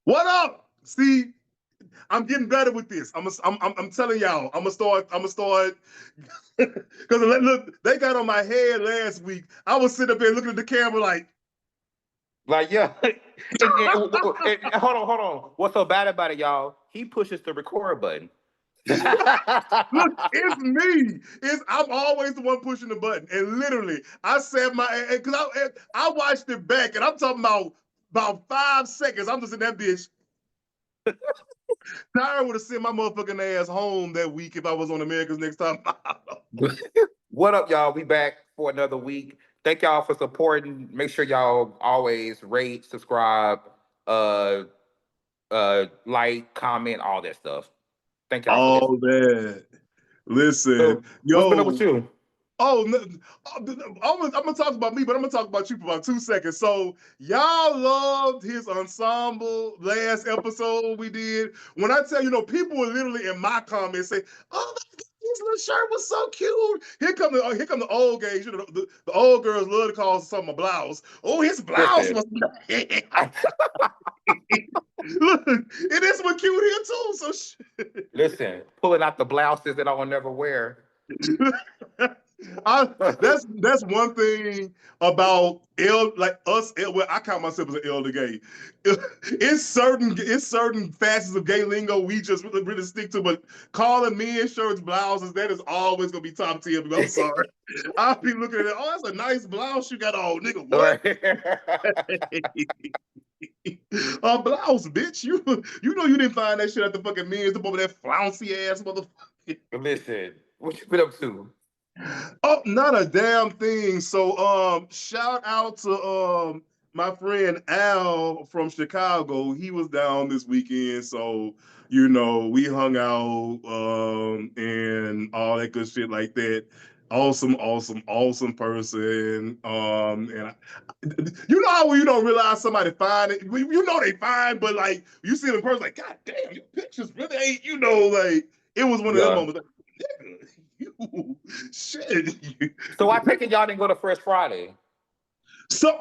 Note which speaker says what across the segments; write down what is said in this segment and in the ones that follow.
Speaker 1: What up? See, I'm getting better with this. I'm telling y'all, I'm gonna start, because look, they got on my head last week. I was sitting up there looking at the camera like,
Speaker 2: Like, yeah. And hold on, hold on. What's so bad about it, y'all? He pushes the record button.
Speaker 1: look, it's me. I'm always the one pushing the button. And literally, I said because I watched it back, and I'm talking about 5 seconds. I'm just in that bitch. Tyra would have sent my motherfucking ass home that week if I was on America's Next Top Model.
Speaker 2: What up, y'all? We back for another week. Thank y'all for supporting. Make sure y'all always rate, subscribe, uh, like, comment, all that stuff. Thank y'all for
Speaker 1: All
Speaker 2: listening.
Speaker 1: that. Listen,
Speaker 2: So, what's been up with
Speaker 1: yo.
Speaker 2: you?
Speaker 1: Oh, no, I'm gonna talk about me, but I'm gonna talk about you for about 2 seconds. So y'all loved his ensemble last episode we did. When I tell you, people were literally in my comments say, "Oh my God, his little shirt was so cute." Here come the old gays. The old girls love to call something a blouse. Oh, his blouse
Speaker 2: Listen,
Speaker 1: was. Look, it is what cute here too.
Speaker 2: listen. Pulling out the blouses that I will never wear.
Speaker 1: I, that's one thing about like us. Well, I count myself as an elder gay. It's certain facets of gay lingo we just really stick to. But calling men shirts, blouses, that is always gonna be top tier. I'm sorry. I'll be looking at it. Oh, that's a nice blouse you got on, nigga. What?
Speaker 2: Right.
Speaker 1: A blouse, bitch. You know you didn't find that shit at the fucking men's up over that flouncy ass motherfucker.
Speaker 2: Listen, what you been up to?
Speaker 1: Oh, not a damn thing. So, shout out to my friend Al from Chicago. He was down this weekend, so we hung out and all that good shit like that. Awesome, awesome, awesome person. And you know how when you don't realize somebody fine, you know they fine, but like you see them in person, like, God damn, your pictures really ain't, like it was one of them
Speaker 2: Yeah.
Speaker 1: moments. Like, nigga, you shit.
Speaker 2: So I take it y'all didn't go to Fresh Friday.
Speaker 1: So,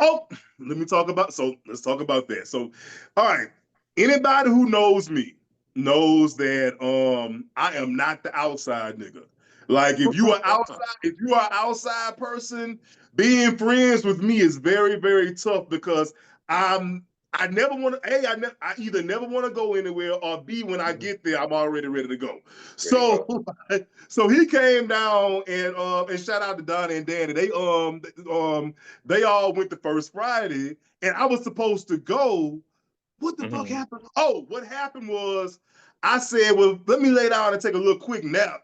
Speaker 1: let's talk about that. So, all right, anybody who knows me knows that I am not the outside nigga. Like if you are outside person, being friends with me is very very tough because I'm I never want to I either never want to go anywhere, or B, when I get there I'm already ready to go.
Speaker 2: Ready to
Speaker 1: So
Speaker 2: go.
Speaker 1: so he came down and shout out to Donnie and Danny. They all went the first Friday, and I was supposed to go. What the fuck
Speaker 2: Hmm.
Speaker 1: happened? Oh, what happened was I said, well, let me lay down and take a little quick nap,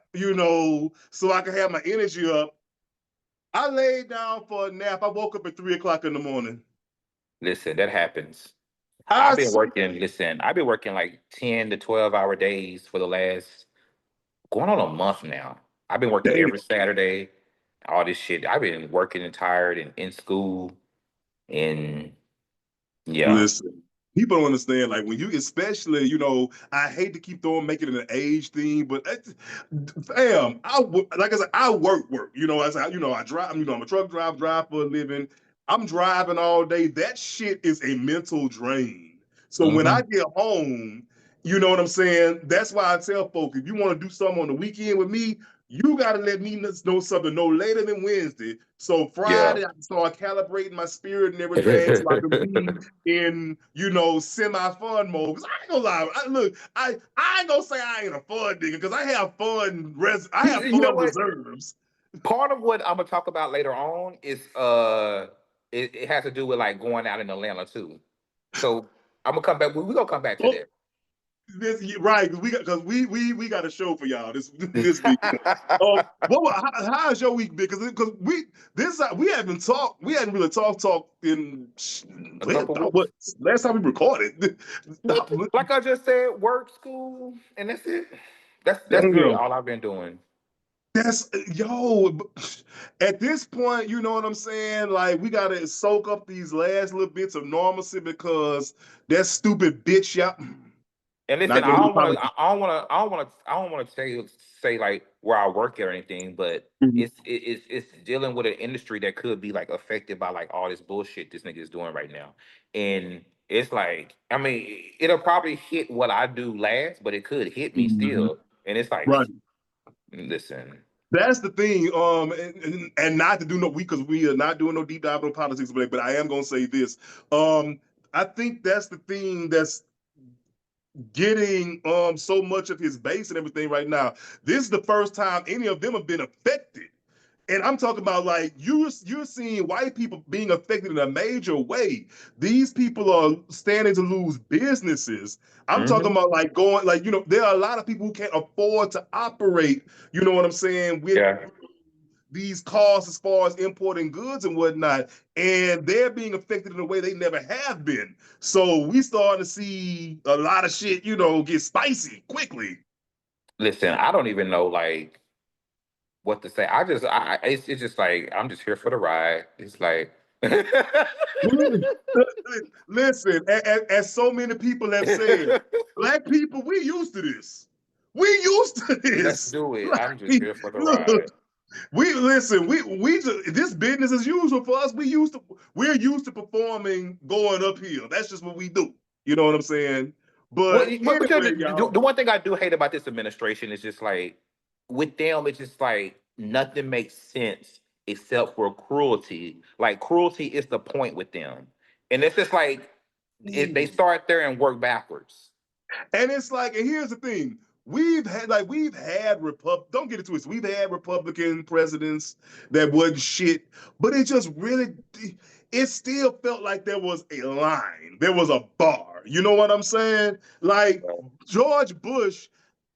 Speaker 1: so I can have my energy up. I laid down for a nap. I woke up at 3 o'clock in the morning.
Speaker 2: Listen, that happens.
Speaker 1: I
Speaker 2: I've been
Speaker 1: swear,
Speaker 2: working, listen, I've been working like 10 to 12-hour days for the last going on a month now. I've been working
Speaker 1: damn.
Speaker 2: every Saturday, all this shit. I've been working and tired and in school and yeah.
Speaker 1: Listen, people don't understand. Like when you, especially, I hate to keep making it an age thing, but fam, like I said, I work. I drive. I'm a truck drive for a living. I'm driving all day. That shit is a mental drain. So when I
Speaker 2: Hmm.
Speaker 1: get home, you know what I'm saying. That's why I tell folks, if you want to do something on the weekend with me, you got to let me know something no later than Wednesday. So
Speaker 2: Yeah.
Speaker 1: Friday, I can start calibrating my spirit and everything so I can be in, semi-fun mode. Because I ain't gonna lie. I ain't gonna say I ain't a fun nigga because I have
Speaker 2: You know
Speaker 1: fun
Speaker 2: what?
Speaker 1: reserves.
Speaker 2: Part of what I'm gonna talk about later on is it has to do with like going out in Atlanta too. So I'm gonna come back. We're gonna come back to
Speaker 1: Well, right, because we got a show for y'all this week.
Speaker 2: that.
Speaker 1: How's your week been? We hadn't really talked in
Speaker 2: A couple weeks.
Speaker 1: what last time we recorded.
Speaker 2: Nothing. Like I just said, work, school, and that's it. That's really
Speaker 1: Damn,
Speaker 2: all I've been doing.
Speaker 1: that's yo. At this point, you know what I'm saying? Like we gotta soak up these last little bits of normalcy because that stupid bitch, y'all.
Speaker 2: And listen,
Speaker 1: Not gonna be
Speaker 2: I don't want to say like where I work at or anything, but
Speaker 1: political.
Speaker 2: it's dealing with an industry that could be like affected by like all this bullshit this nigga is doing right now, and it's like, I mean, it'll probably hit what I do last, but it could hit me
Speaker 1: Mhm.
Speaker 2: still. And it's like,
Speaker 1: Right.
Speaker 2: listen,
Speaker 1: That's the thing. And not to do no we because we are not doing no deep dive on politics, but I am gonna say this. Um, I think that's the thing that's getting so much of his base and everything right now. This is the first time any of them have been affected. And I'm talking about like you're seeing white people being affected in a major way. These people are standing to lose businesses. I'm talking
Speaker 2: hmm
Speaker 1: about like going like there are a lot of people who can't afford to operate. You know what I'm saying with
Speaker 2: yeah.
Speaker 1: these costs as far as importing goods and whatnot, and they're being affected in a way they never have been. So we starting to see a lot of shit, get spicy quickly.
Speaker 2: Listen, I don't even know like what to say. It's just like I'm just here for the ride. It's like
Speaker 1: Listen, as so many people have said, black people, we used to this. We used to
Speaker 2: let's
Speaker 1: this.
Speaker 2: do it. I'm just
Speaker 1: Like,
Speaker 2: here for the
Speaker 1: look,
Speaker 2: ride.
Speaker 1: we listen. We just, this business as usual for us. We're used to performing going uphill. That's just what we do. You know what I'm saying?
Speaker 2: Well,
Speaker 1: But
Speaker 2: but because
Speaker 1: anyway,
Speaker 2: the
Speaker 1: y'all.
Speaker 2: one thing I do hate about this administration is just like with them, it's just like nothing makes sense except for cruelty. Like cruelty is the point with them, and it's just like they start there and work backwards.
Speaker 1: And it's like, and here's the thing. We've had don't get it twisted. We've had Republican presidents that wasn't shit, but it still felt like there was a line. There was a bar. You know what I'm saying? Like George Bush,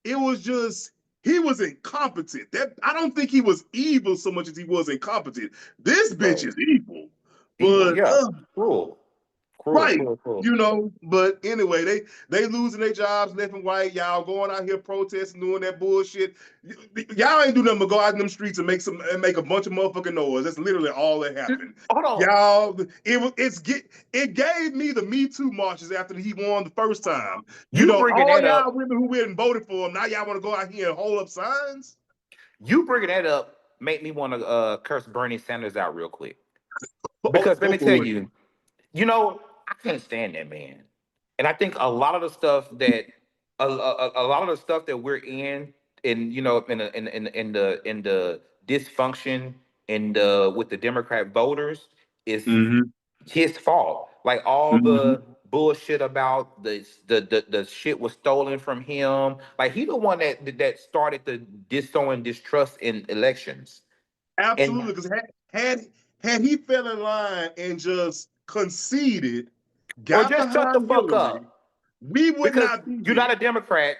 Speaker 1: it was just he was incompetent. That I don't think he was evil so much as he was incompetent. This bitch
Speaker 2: Right.
Speaker 1: is evil.
Speaker 2: Evil,
Speaker 1: But
Speaker 2: yeah, cruel, cruel,
Speaker 1: right.
Speaker 2: cruel, cruel.
Speaker 1: But anyway, they losing their jobs left and right. Y'all going out here protesting, doing that bullshit. Y'all ain't do nothing but go out in them streets and make a bunch of motherfucking noise. That's literally all that happened.
Speaker 2: Hold on,
Speaker 1: Y'all, it gave me the Me Too marches after he won the first time.
Speaker 2: you bringing
Speaker 1: All
Speaker 2: that
Speaker 1: y'all
Speaker 2: up.
Speaker 1: women who went and voted for him, now y'all want to go out here and hold up signs?
Speaker 2: You bringing that up make me want to curse Bernie Sanders out real quick
Speaker 1: Oh,
Speaker 2: because let
Speaker 1: go
Speaker 2: me tell
Speaker 1: for it.
Speaker 2: you, I can't stand that man, and I think a lot of the stuff that a lot of the stuff that we're in in the dysfunction in the with the Democrat voters is
Speaker 1: Mm-hmm.
Speaker 2: his fault. Like all
Speaker 1: Mm-hmm.
Speaker 2: the bullshit about the shit was stolen from him. Like he the one that started the sowing distrust in elections. And
Speaker 1: Absolutely, because had he fell in line and just conceded,
Speaker 2: or
Speaker 1: got
Speaker 2: just shut the
Speaker 1: behind
Speaker 2: fuck
Speaker 1: Hillary,
Speaker 2: up.
Speaker 1: we would
Speaker 2: Because
Speaker 1: not be
Speaker 2: you're not
Speaker 1: here.
Speaker 2: a Democrat,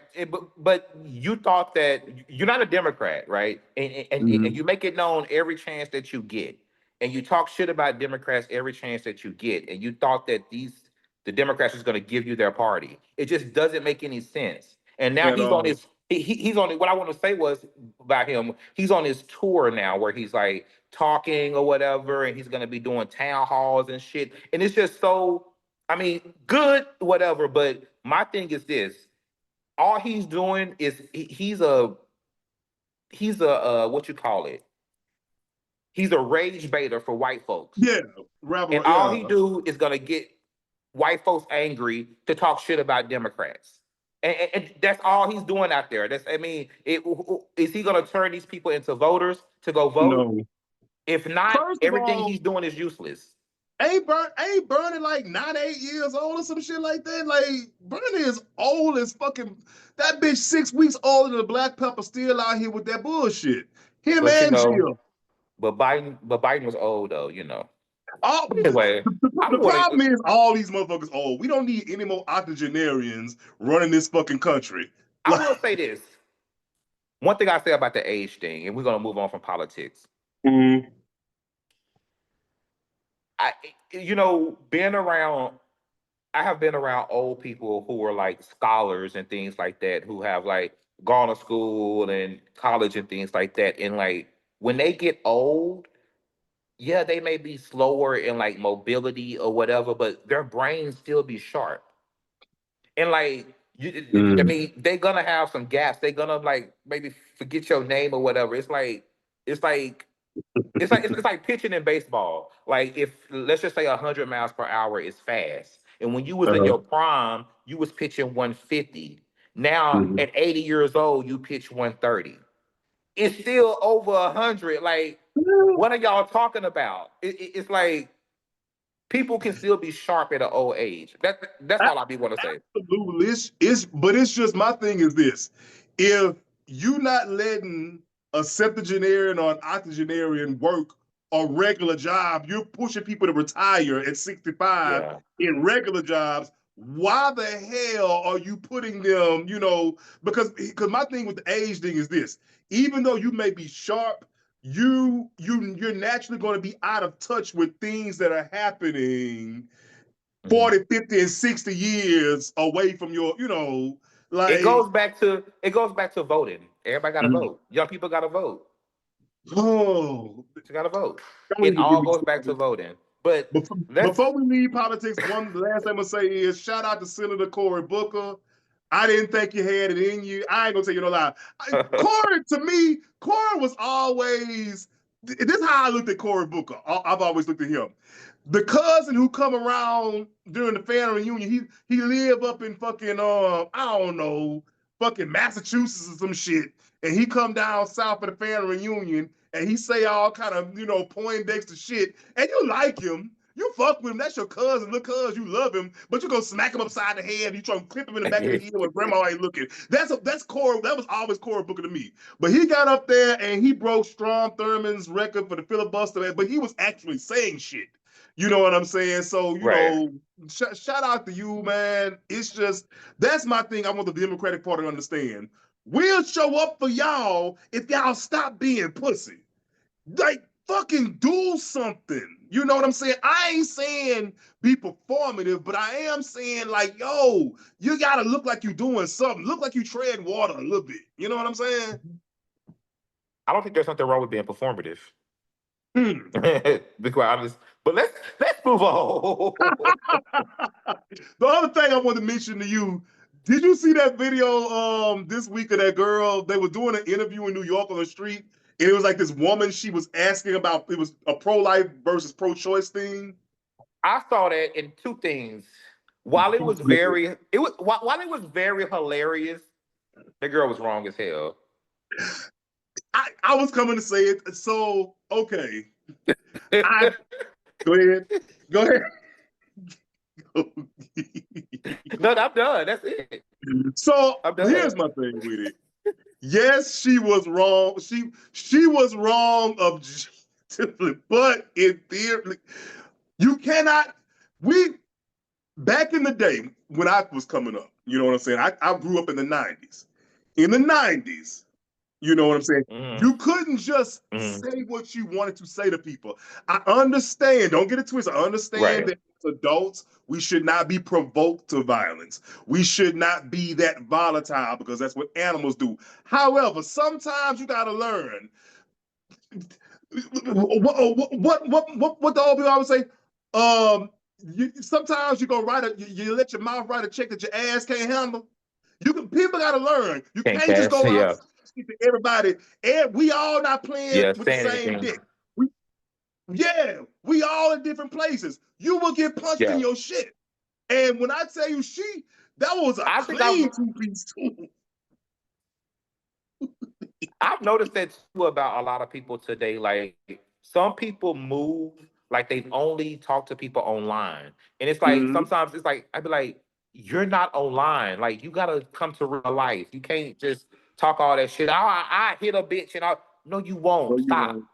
Speaker 2: but you thought that you're not a Democrat, right? And
Speaker 1: Mhm.
Speaker 2: you make it known every chance that you get, and you talk shit about Democrats every chance that you get, and you thought that the Democrats was going to give you their party. It just doesn't make any sense. And now
Speaker 1: At
Speaker 2: he's on
Speaker 1: all.
Speaker 2: his he's on what I want to say was about him. He's on his tour now, where he's like talking or whatever, and he's going to be doing town halls and shit, and it's just so. I mean, good, whatever. But my thing is this: all he's doing is he's a what you call it? He's a rage baiter for white folks,
Speaker 1: Yeah, rapper.
Speaker 2: and all
Speaker 1: Yeah,
Speaker 2: he do is gonna get white folks angry to talk shit about Democrats. And that's all he's doing out there. Is he gonna turn these people into voters to go vote?
Speaker 1: no.
Speaker 2: If not,
Speaker 1: First of
Speaker 2: everything
Speaker 1: all,
Speaker 2: he's doing is useless.
Speaker 1: ain't Bernie like 98 years old or some shit like that? Like Bernie is old as fucking that bitch 6 weeks older than the Black Pepper still out here with that bullshit. Him
Speaker 2: But
Speaker 1: and Jill.
Speaker 2: Biden was old though.
Speaker 1: All
Speaker 2: But anyway, I'm
Speaker 1: the
Speaker 2: going to
Speaker 1: problem is all these motherfuckers old. We don't need any more octogenarians running this fucking country.
Speaker 2: I will say this. One thing I say about the age thing, and we're gonna move on from politics.
Speaker 1: Mm,
Speaker 2: I, being around, I have been around old people who are like scholars and things like that, who have like gone to school and college and things like that. And like when they get old, yeah, they may be slower in like mobility or whatever, but their brains still be sharp. And like I
Speaker 1: mm.
Speaker 2: mean, they're gonna have some gaps. They're gonna like maybe forget your name or whatever. It's like It's like pitching in baseball. Like if let's just say 100 miles per hour is fast, and when you was in
Speaker 1: Uh-huh.
Speaker 2: your prime, you was pitching 150. Now
Speaker 1: Mhm.
Speaker 2: at 80 years old, you pitch 130. It's still over 100. Like, what are y'all talking about? It's like people can still be sharp at an old age. That's all I be want to say.
Speaker 1: Absolutely. But it's just my thing is this. If you not letting a septuagenarian or an octogenarian work a regular job, you're pushing people to retire at 65
Speaker 2: Yeah.
Speaker 1: in regular jobs. Why the hell are you putting them, because my thing with the age thing is this. Even though you may be sharp, you're naturally going to be out of touch with things that are happening
Speaker 2: Mhm.
Speaker 1: 40, 50, and 60 years away from your,
Speaker 2: It
Speaker 1: like,
Speaker 2: goes back to voting. Everybody got to vote. Young people got to vote.
Speaker 1: oh,
Speaker 2: You got to vote.
Speaker 1: don't
Speaker 2: It
Speaker 1: even get
Speaker 2: all
Speaker 1: me
Speaker 2: goes back to
Speaker 1: started.
Speaker 2: voting. But let's.
Speaker 1: Before we leave politics, one last thing I'm gonna say is shout out to Senator Cory Booker. I didn't think you had it in you. I ain't gonna tell you no lie. Cory, to me, Cory was always. This is how I looked at Cory Booker. I've always looked at him. The cousin who come around during the family reunion, he lived up in fucking I don't know, fucking Massachusetts or some shit, and he come down south for the family reunion, and he say all kind of Poindexter shit, and you like him. You fuck with him. That's your cousin. Look, cuz you love him, but you go smack him upside the head. You try to clip him in the back of the head when grandma ain't looking. That's Cory. That was always Cory Booker to me. But he got up there and he broke Strom Thurmond's record for the filibuster. But he was actually saying shit. You know what I'm saying? So
Speaker 2: Right.
Speaker 1: shout out to you, man. It's just that's my thing. I want the Democratic Party to understand. We'll show up for y'all if y'all stop being pussy. Like, fucking do something. You know what I'm saying? I ain't saying be performative, but I am saying, like, yo, you gotta look like you doing something. Look like you tread water a little bit. You know what I'm saying?
Speaker 2: I don't think there's something wrong with being performative.
Speaker 1: Hmm.
Speaker 2: Be quite honest. But let's move on.
Speaker 1: The other thing I want to mention to you, did you see that video this week of that girl? They were doing an interview in New York on the street, and it was like this woman, she was asking about, it was a pro-life versus pro-choice thing.
Speaker 2: I saw that in two things. While it was while it was very hilarious, the girl was wrong as hell.
Speaker 1: I was coming to say it. So, okay. I Go ahead. Go ahead.
Speaker 2: No, I'm done. That's it.
Speaker 1: So
Speaker 2: I'm
Speaker 1: here's
Speaker 2: done.
Speaker 1: my thing with it. Yes, she was wrong. She was wrong objectively, but in theory, you cannot. We back in the day when I was coming up, you know what I'm saying? I grew up in the 90s. In the 90s, you know what I'm saying?
Speaker 2: Mm,
Speaker 1: You couldn't just
Speaker 2: mm,
Speaker 1: say what you wanted to say to people. I understand. Don't get it twisted. I understand
Speaker 2: right.
Speaker 1: that as adults, we should not be provoked to violence. We should not be that volatile because that's what animals do. However, sometimes you got to learn. What the old people always say? Sometimes you go write you let your mouth write a check that your ass can't handle. People got to learn. You
Speaker 2: Can't
Speaker 1: can't just
Speaker 2: cash.
Speaker 1: go around
Speaker 2: Yeah.
Speaker 1: speak to everybody. And we all not playing
Speaker 2: Yeah.
Speaker 1: with the
Speaker 2: Saying
Speaker 1: same
Speaker 2: anything.
Speaker 1: dick. We, yeah, we all in different places. You will get punched in
Speaker 2: Yeah.
Speaker 1: your shit. And when I tell you that was a
Speaker 2: I think
Speaker 1: clean two-piece too.
Speaker 2: I've noticed that too about a lot of people today. Like some people move like they only talk to people online. And it's like
Speaker 1: Mm-hmm.
Speaker 2: sometimes it's like I'd be like, you're not online. Like you gotta come to real life. You can't just talk all that shit. I hit a bitch and I no, you
Speaker 1: No,
Speaker 2: won't.
Speaker 1: you
Speaker 2: Stop.
Speaker 1: won't.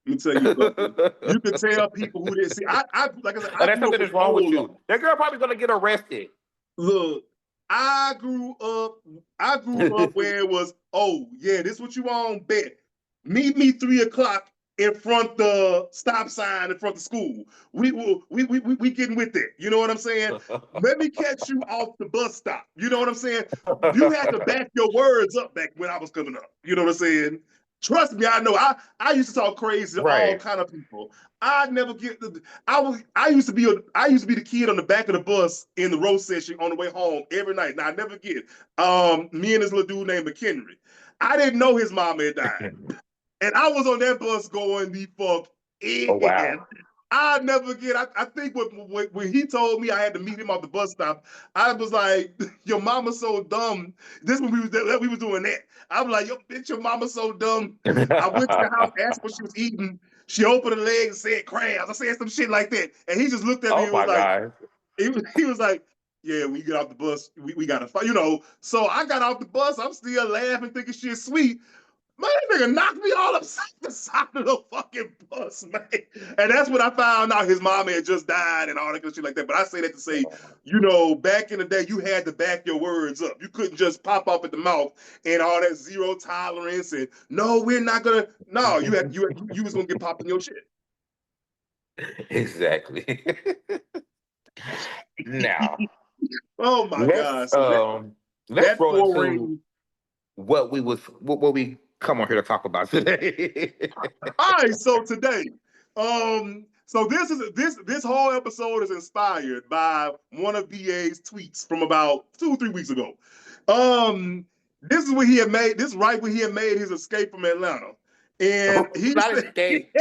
Speaker 1: Let me tell you something. You can tell people who didn't see. I like I said, I
Speaker 2: Unless
Speaker 1: grew up
Speaker 2: something
Speaker 1: with
Speaker 2: is wrong with
Speaker 1: Ola.
Speaker 2: you. That girl probably gonna get arrested.
Speaker 1: Look, I grew up. I grew up where it was. Oh yeah, this what you want? Bet. Meet me 3 o'clock in front the stop sign in front of school. We will. We getting with it. You know what I'm saying? Let me catch you off the bus stop. You know what I'm saying? You had to back your words up back when I was coming up. You know what I'm saying? Trust me, I know. I used to talk crazy to all
Speaker 2: Right.
Speaker 1: kind of people. I never get the. I used to be the kid on the back of the bus in the row session on the way home every night. Now I never get me and this little dude named McHenry. I didn't know his mom had died. And I was on that bus going the fuck
Speaker 2: Oh wow.
Speaker 1: in. I never forget. I think when he told me I had to meet him off the bus stop, I was like, "Your mama's so dumb." This when we was doing that. I was like, "Yo, bitch, your mama's so dumb." I went to the house, asked what she was eating. She opened her legs and said crabs. I said some shit like that, and he just looked at me
Speaker 2: Oh
Speaker 1: and was
Speaker 2: my
Speaker 1: like,
Speaker 2: God.
Speaker 1: he was like, "Yeah, when you get off the bus, we gotta fight," you know. So I got off the bus. I'm still laughing, thinking shit sweet. Man, that nigga knocked me all upside the side of the fucking bus, man. And that's when I found out his mom had just died and all that shit like that. But I say that to say, you know, back in the day, you had to back your words up. You couldn't just pop off at the mouth and all that zero tolerance and no, we're not gonna. No, you was gonna get popped in your shit.
Speaker 2: Exactly. Now
Speaker 1: Oh my
Speaker 2: let's
Speaker 1: god! So
Speaker 2: let's
Speaker 1: that
Speaker 2: roll into
Speaker 1: foray.
Speaker 2: what we come on here to talk about today.
Speaker 1: All right, so today, so this whole episode is inspired by one of BA's tweets from about 2 or 3 weeks ago. Um, this is when he had made this right when he had made his escape from Atlanta, and he
Speaker 2: Not
Speaker 1: said,
Speaker 2: escape.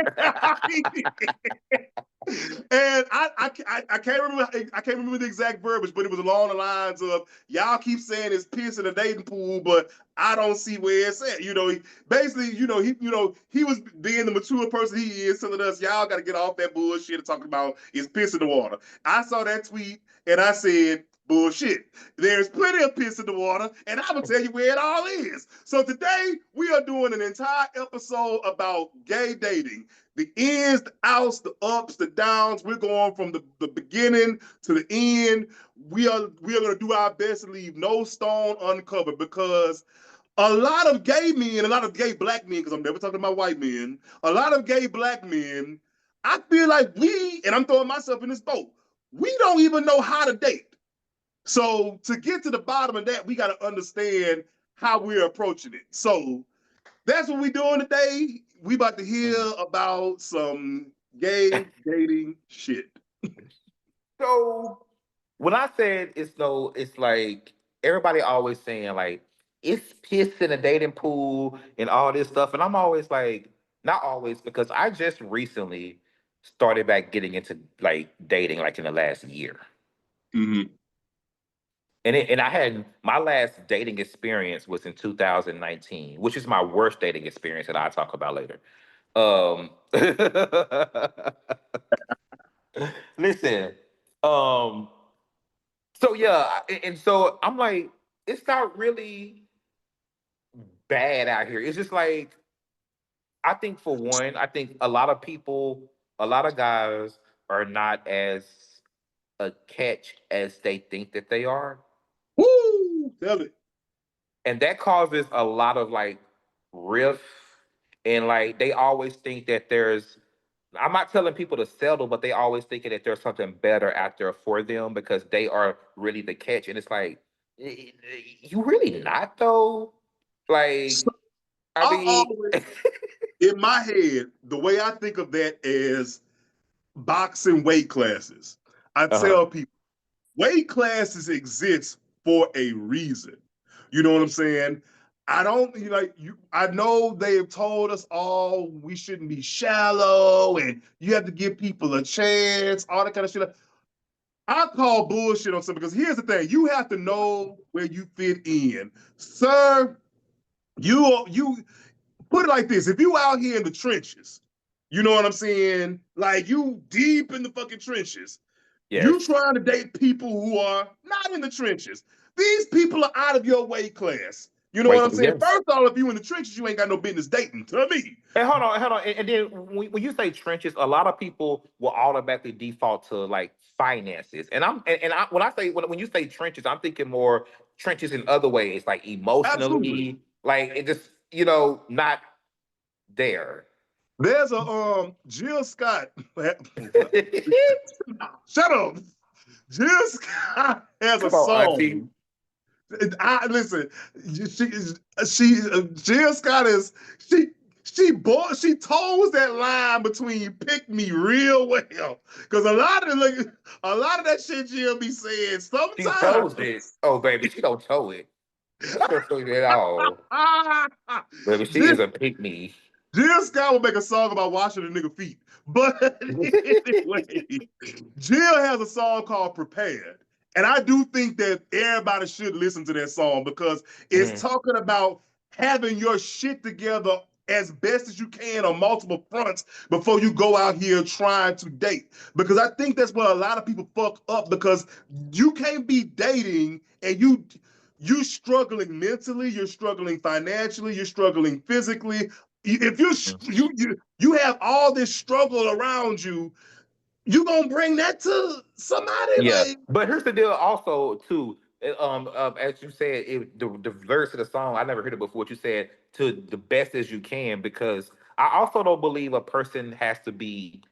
Speaker 1: and I can't remember the exact verbiage, but it was along the lines of y'all keep saying it's piss in the dating pool, but I don't see where it's at. You know, basically, he was being the mature person he is, telling us y'all got to get off that bullshit and talking about is piss in the water. I saw that tweet and I said, bullshit. There's plenty of piss in the water, and I'm gonna tell you where it all is. So today we are doing an entire episode about gay dating. The ins, the outs, the ups, the downs. We're going from the beginning to the end. We are gonna do our best to leave no stone uncovered because a lot of gay men, a lot of gay black men, because I'm never talking about white men, a lot of gay black men, I feel like and I'm throwing myself in this boat, we don't even know how to date. So to get to the bottom of that, we got to understand how we're approaching it. So that's what we're doing today. We about to hear about some gay dating shit.
Speaker 2: So when I said it's no, it's like everybody always saying like it's piss in a dating pool and all this stuff, and I'm always like, not always, because I just recently started back getting into like dating like in the last year.
Speaker 1: Mm-hmm.
Speaker 2: And I had my last dating experience was in 2019, which is my worst dating experience that I'll talk about later. Um listen, um so yeah, and so I'm like, it's not really bad out here. It's just like, I think for one, I think a lot of people, a lot of guys are not as a catch as they think that they are.
Speaker 1: Woo! Tell it.
Speaker 2: And that causes a lot of like riff, and like they always think that there's, I'm not telling people to settle, but they always thinking that there's something better out there for them because they are really the catch. And it's like, you really not though.
Speaker 1: So
Speaker 2: Like, I
Speaker 1: I
Speaker 2: mean,
Speaker 1: always, in my head, the way I think of that is boxing weight classes. I
Speaker 2: uh-huh.
Speaker 1: tell people weight classes exist for a reason. You know what I'm saying? I don't like you. I know they have told us all we shouldn't be shallow and you have to give people a chance, all that kind of shit. I call bullshit on something because here's the thing: you have to know where you fit in, sir. You put it like this: if you out here in the trenches, you know what I'm saying? Like you deep in the fucking trenches, you
Speaker 2: Yes.
Speaker 1: trying to date people who are not in the trenches. These people are out of your weight class. You know what
Speaker 2: Wait,
Speaker 1: I'm saying?
Speaker 2: yes.
Speaker 1: First of all, if you in the trenches, you ain't got no business dating. To me.
Speaker 2: And hold on. And then when you say trenches, a lot of people will automatically default to like finances. And when I say when you say trenches, I'm thinking more trenches in other ways, like
Speaker 1: Absolutely.
Speaker 2: emotionally, like it just not there.
Speaker 1: There's a Jill Scott. Shut up. Jill Scott has a
Speaker 2: Come on, Auntie.
Speaker 1: song. I listen. Jill Scott is she she toes that line between pick me real well because a lot of that shit Jill be saying
Speaker 2: She toes
Speaker 1: sometimes.
Speaker 2: it. Oh, baby, she don't toe it. She don't toe it at all. Baby, she
Speaker 1: Jill,
Speaker 2: is a pick me.
Speaker 1: Jill Scott will make a song about washing a nigga feet. But anyway, Jill has a song called Prepared. And I do think that everybody should listen to that song because it's
Speaker 2: Mhm.
Speaker 1: talking about having your shit together as best as you can on multiple fronts before you go out here trying to date. Because I think that's where a lot of people fuck up because you can't be dating and you struggling mentally, you're struggling financially, you're struggling physically. If you have all this struggle around you, you gonna bring that to somebody
Speaker 2: Yeah,
Speaker 1: like
Speaker 2: but here's the deal. Also, too, as you said, the verse of the song, I never heard it before. What you said, to the best as you can, because I also don't believe a person has to be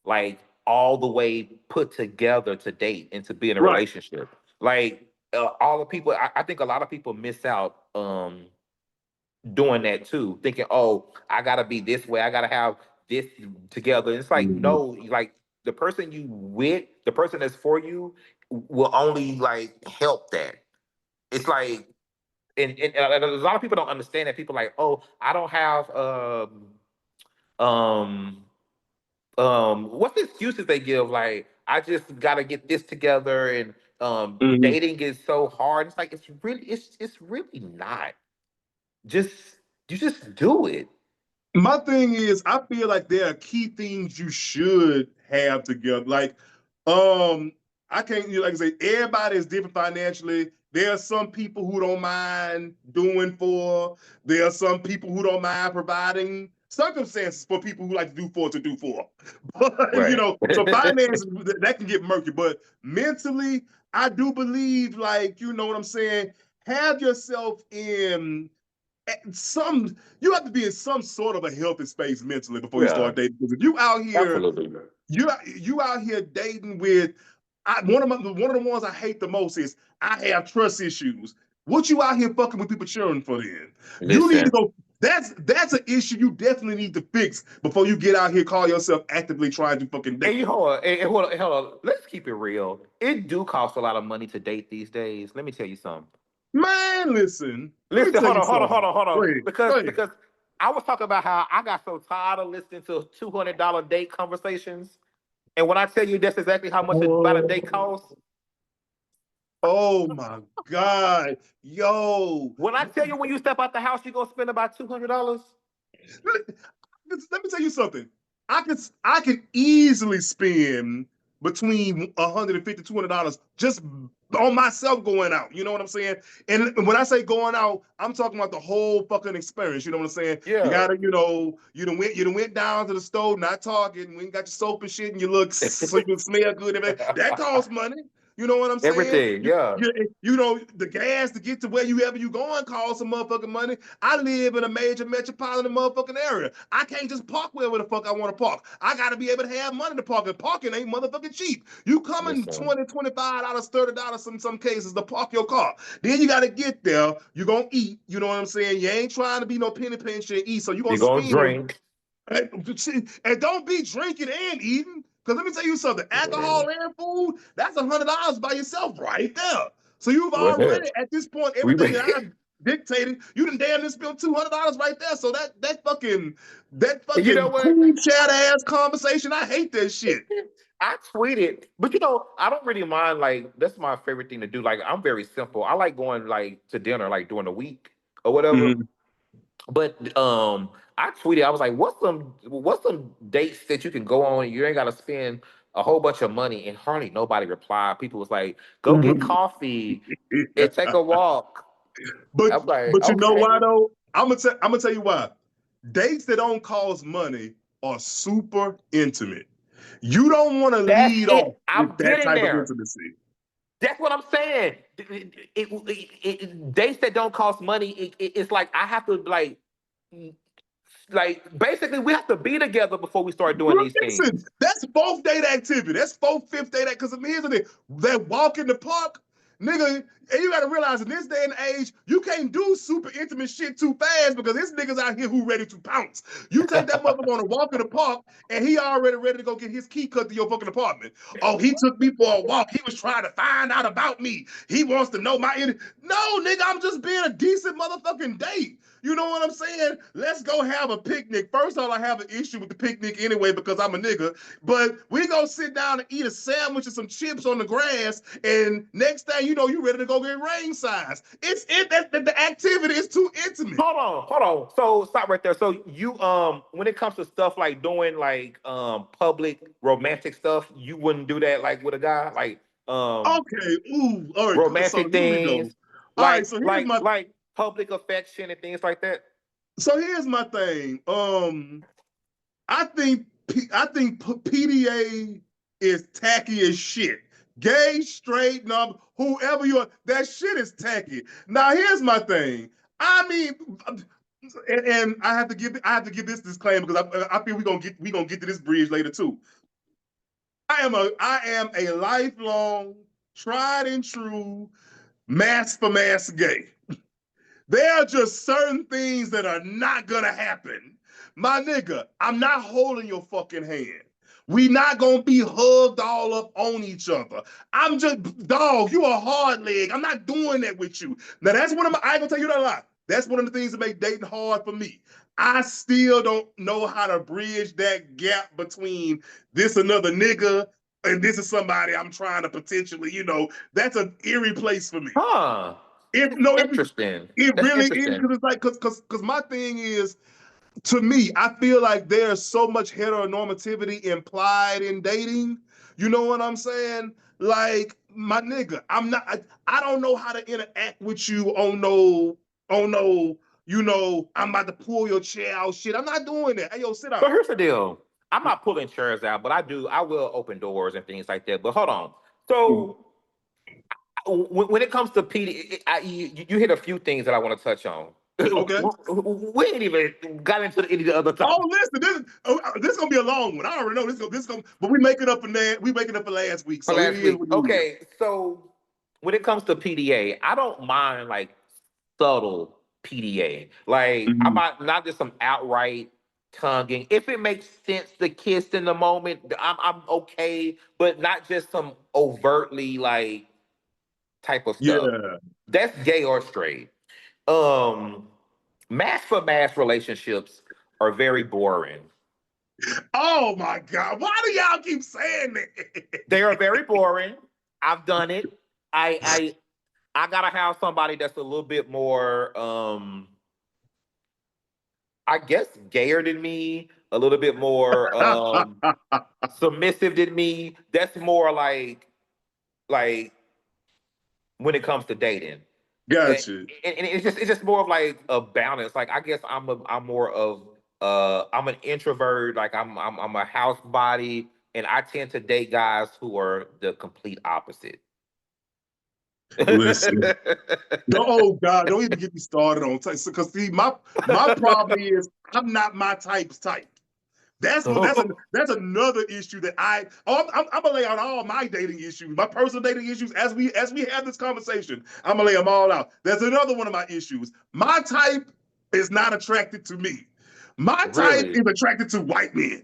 Speaker 2: like all the way put together to date and to be in a
Speaker 1: right.
Speaker 2: relationship. Like all the people, I think a lot of people miss out. Doing that too, thinking, "Oh, I gotta be this way. I gotta have this together." It's like,
Speaker 1: Mhm.
Speaker 2: no, like the person you with, the person that's for you, will only like help that. It's like, and a lot of people don't understand that. People like, "Oh, I don't have um what's the excuses they give? Like, I just gotta get this together, and
Speaker 1: Mhm.
Speaker 2: dating is so hard." It's like it's really not. Just you just do it.
Speaker 1: My thing is, I feel like there are key things you should have together. Like, um, I can't like I say, everybody is different financially. There are some people who don't mind doing for. There are some people who don't mind providing circumstances for people who like to do for to do for. But
Speaker 2: Right.
Speaker 1: so finances that can get murky. But mentally, I do believe, like, you know what I'm saying. Have yourself in some you have to be in some sort of a healthy space mentally before you
Speaker 2: Yeah,
Speaker 1: start dating. Because if you out here,
Speaker 2: absolutely.
Speaker 1: you out here dating with one of the ones I hate the most is I have trust issues. What you out here fucking with people children for then? You need to
Speaker 2: Listen,
Speaker 1: go. That's an issue you definitely need to fix before you get out here call yourself actively trying to fucking
Speaker 2: and
Speaker 1: date.
Speaker 2: you hold on, hold on. Let's keep it real. It do cost a lot of money to date these days. Let me tell you something.
Speaker 1: Man, listen. Let me
Speaker 2: Listen,
Speaker 1: tell
Speaker 2: hold
Speaker 1: you
Speaker 2: on, hold on, hold
Speaker 1: something.
Speaker 2: on, hold
Speaker 1: Go
Speaker 2: on.
Speaker 1: ahead.
Speaker 2: Because
Speaker 1: Go ahead.
Speaker 2: because I was talking about how I got so tired of listening to $200 date conversations, and when I tell you that's exactly how much about a date
Speaker 1: Oh,
Speaker 2: costs.
Speaker 1: oh my God. Yo.
Speaker 2: When I tell you when you step out the house, you're gonna spend about $200.
Speaker 1: Let me tell you something. I could easily spend between 150 $200 just on myself going out. You know what I'm saying? And when I say going out, I'm talking about the whole fucking experience. You know what I'm saying? You
Speaker 2: Yeah.
Speaker 1: gotta, you done went down to the store, not Target, and got your soap and shit, and you look so you can smell good. And everything. That costs money. You know what I'm saying?
Speaker 2: Everything, yeah.
Speaker 1: The gas to get to where you ever you going costs some motherfucking money. I live in a major metropolitan motherfucking area. I can't just park wherever the fuck I want to park. I got to be able to have money to park. And parking ain't motherfucking cheap. You coming
Speaker 2: Listen,
Speaker 1: 20 $25, $30 in some cases to park your car. Then you got to get there. You're going to eat. You know what I'm saying? You ain't trying to be no penny pincher and eat. So you're going
Speaker 2: you're
Speaker 1: to
Speaker 2: gonna
Speaker 1: spend.
Speaker 2: drink.
Speaker 1: And don't be drinking and eating. Because let me tell you something, alcohol and food, that's $100 by yourself right there. So you've
Speaker 2: Well,
Speaker 1: already, at this point,
Speaker 2: we
Speaker 1: everything that I've dictated, you done damn near spent $200 right there. So that
Speaker 2: you know
Speaker 1: fucking
Speaker 2: what?
Speaker 1: cool chat ass conversation, I hate that shit.
Speaker 2: I tweeted, but I don't really mind. Like, that's my favorite thing to do. Like, I'm very simple. I like going like to dinner like during the week or whatever.
Speaker 1: Mhm.
Speaker 2: But I tweeted, I was like, what's some dates that you can go on and you ain't gotta spend a whole bunch of money, and hardly nobody replied. People was like, go get coffee and take a walk.
Speaker 1: but
Speaker 2: I'm like,
Speaker 1: but you know
Speaker 2: okay.
Speaker 1: why though? I'm gonna tell you why. Dates that don't cost money are super intimate. You don't want to
Speaker 2: That's
Speaker 1: lead
Speaker 2: it.
Speaker 1: off with
Speaker 2: I'm
Speaker 1: that
Speaker 2: getting
Speaker 1: type of
Speaker 2: there.
Speaker 1: intimacy.
Speaker 2: That's what I'm saying. Dates that don't cost money, it's like I have to like basically we have to be together before we start doing these
Speaker 1: Listen,
Speaker 2: things.
Speaker 1: that's fourth date activity. That's fourth, fifth date. Because here's the thing: that walk in the park, nigga, and you got to realize in this day and age, you can't do super intimate shit too fast because this niggas out here who ready to pounce. You take that motherfucker on a walk in the park, and he already ready to go get his key cut to your fucking apartment. Oh, he took me for a walk. He was trying to find out about me. He wants to know my. No, nigga, I'm just being a decent motherfucking date. You know what I'm saying? Let's go have a picnic. First of all, I have an issue with the picnic anyway because I'm a nigga. But we gonna sit down and eat a sandwich and some chips on the grass, and next thing you know, you ready to go get ring signs. It's it that the activity is too intimate.
Speaker 2: Hold on. So stop right there. So you when it comes to stuff like doing like public romantic stuff, you wouldn't do that like with a guy? Like
Speaker 1: Okay, ooh, all right. So
Speaker 2: romantic
Speaker 1: here we go.
Speaker 2: things,
Speaker 1: All right, so
Speaker 2: like public affection and things like that.
Speaker 1: here's my thing. I think PDA is tacky as shit. Gay, straight, no, whoever you are, that shit is tacky. Now here's my thing. I mean, and I have to give this disclaimer because I feel we gonna get to this bridge later too. I am a lifelong, tried and true mass for mass gay. There are just certain things that are not gonna happen. My nigga, I'm not holding your fucking hand. We not gonna be hugged all up on each other. I'm just, dog, you a hard leg. I'm not doing that with you. Now that's one of my, I ain't gonna tell you that a lot. That's one of the things that make dating hard for me. I still don't know how to bridge that gap between this another nigga and this is somebody I'm trying to potentially, that's an eerie place for me.
Speaker 2: Huh.
Speaker 1: It no,
Speaker 2: Interesting.
Speaker 1: it
Speaker 2: That's
Speaker 1: really is
Speaker 2: interesting.
Speaker 1: because it's like because my thing is to me, I feel like there's so much heteronormativity implied in dating. You know what I'm saying? Like my nigga, I don't know how to interact with you on no, I'm about to pull your chair out shit. I'm not doing that. Hey yo, sit
Speaker 2: So
Speaker 1: down.
Speaker 2: here's the deal. I'm not pulling chairs out, but I will open doors and things like that. But hold on. So when it comes to PD, you hit a few things that I want to touch on.
Speaker 1: Okay.
Speaker 2: We ain't even got into any of the other
Speaker 1: Oh,
Speaker 2: topics.
Speaker 1: listen, this is gonna be a long one. I already know this gonna, but we make it up for that. We make it up for last week,
Speaker 2: For
Speaker 1: so it
Speaker 2: last
Speaker 1: is
Speaker 2: week.
Speaker 1: what it is.
Speaker 2: Okay, so when it comes to PDA, I don't mind like subtle PDA. Like I'm
Speaker 1: Mhm.
Speaker 2: not just some outright tonguing. If it makes sense to kiss in the moment, I'm okay, but not just some overtly like type of stuff.
Speaker 1: Yeah.
Speaker 2: That's gay or straight. Um, mass for mass relationships are very boring.
Speaker 1: Oh my God. Why do y'all keep saying that?
Speaker 2: They are very boring. I've done it. I I gotta have somebody that's a little bit more I guess gayer than me, a little bit more submissive than me. That's more like when it comes to dating. And,
Speaker 1: Gotcha.
Speaker 2: and it's just more of like a balance. Like I guess I'm more of I'm an introvert. Like I'm a house body, and I tend to date guys who are the complete opposite.
Speaker 1: Listen. Oh God, don't even get me started on types. Because see, my problem is I'm not my type's type. That's another issue that I'm gonna lay out all my dating issues, my personal dating issues as we have this conversation. I'm gonna lay them all out. There's another one of my issues. My type is not attracted to me. My type
Speaker 2: Really?
Speaker 1: is attracted to white men.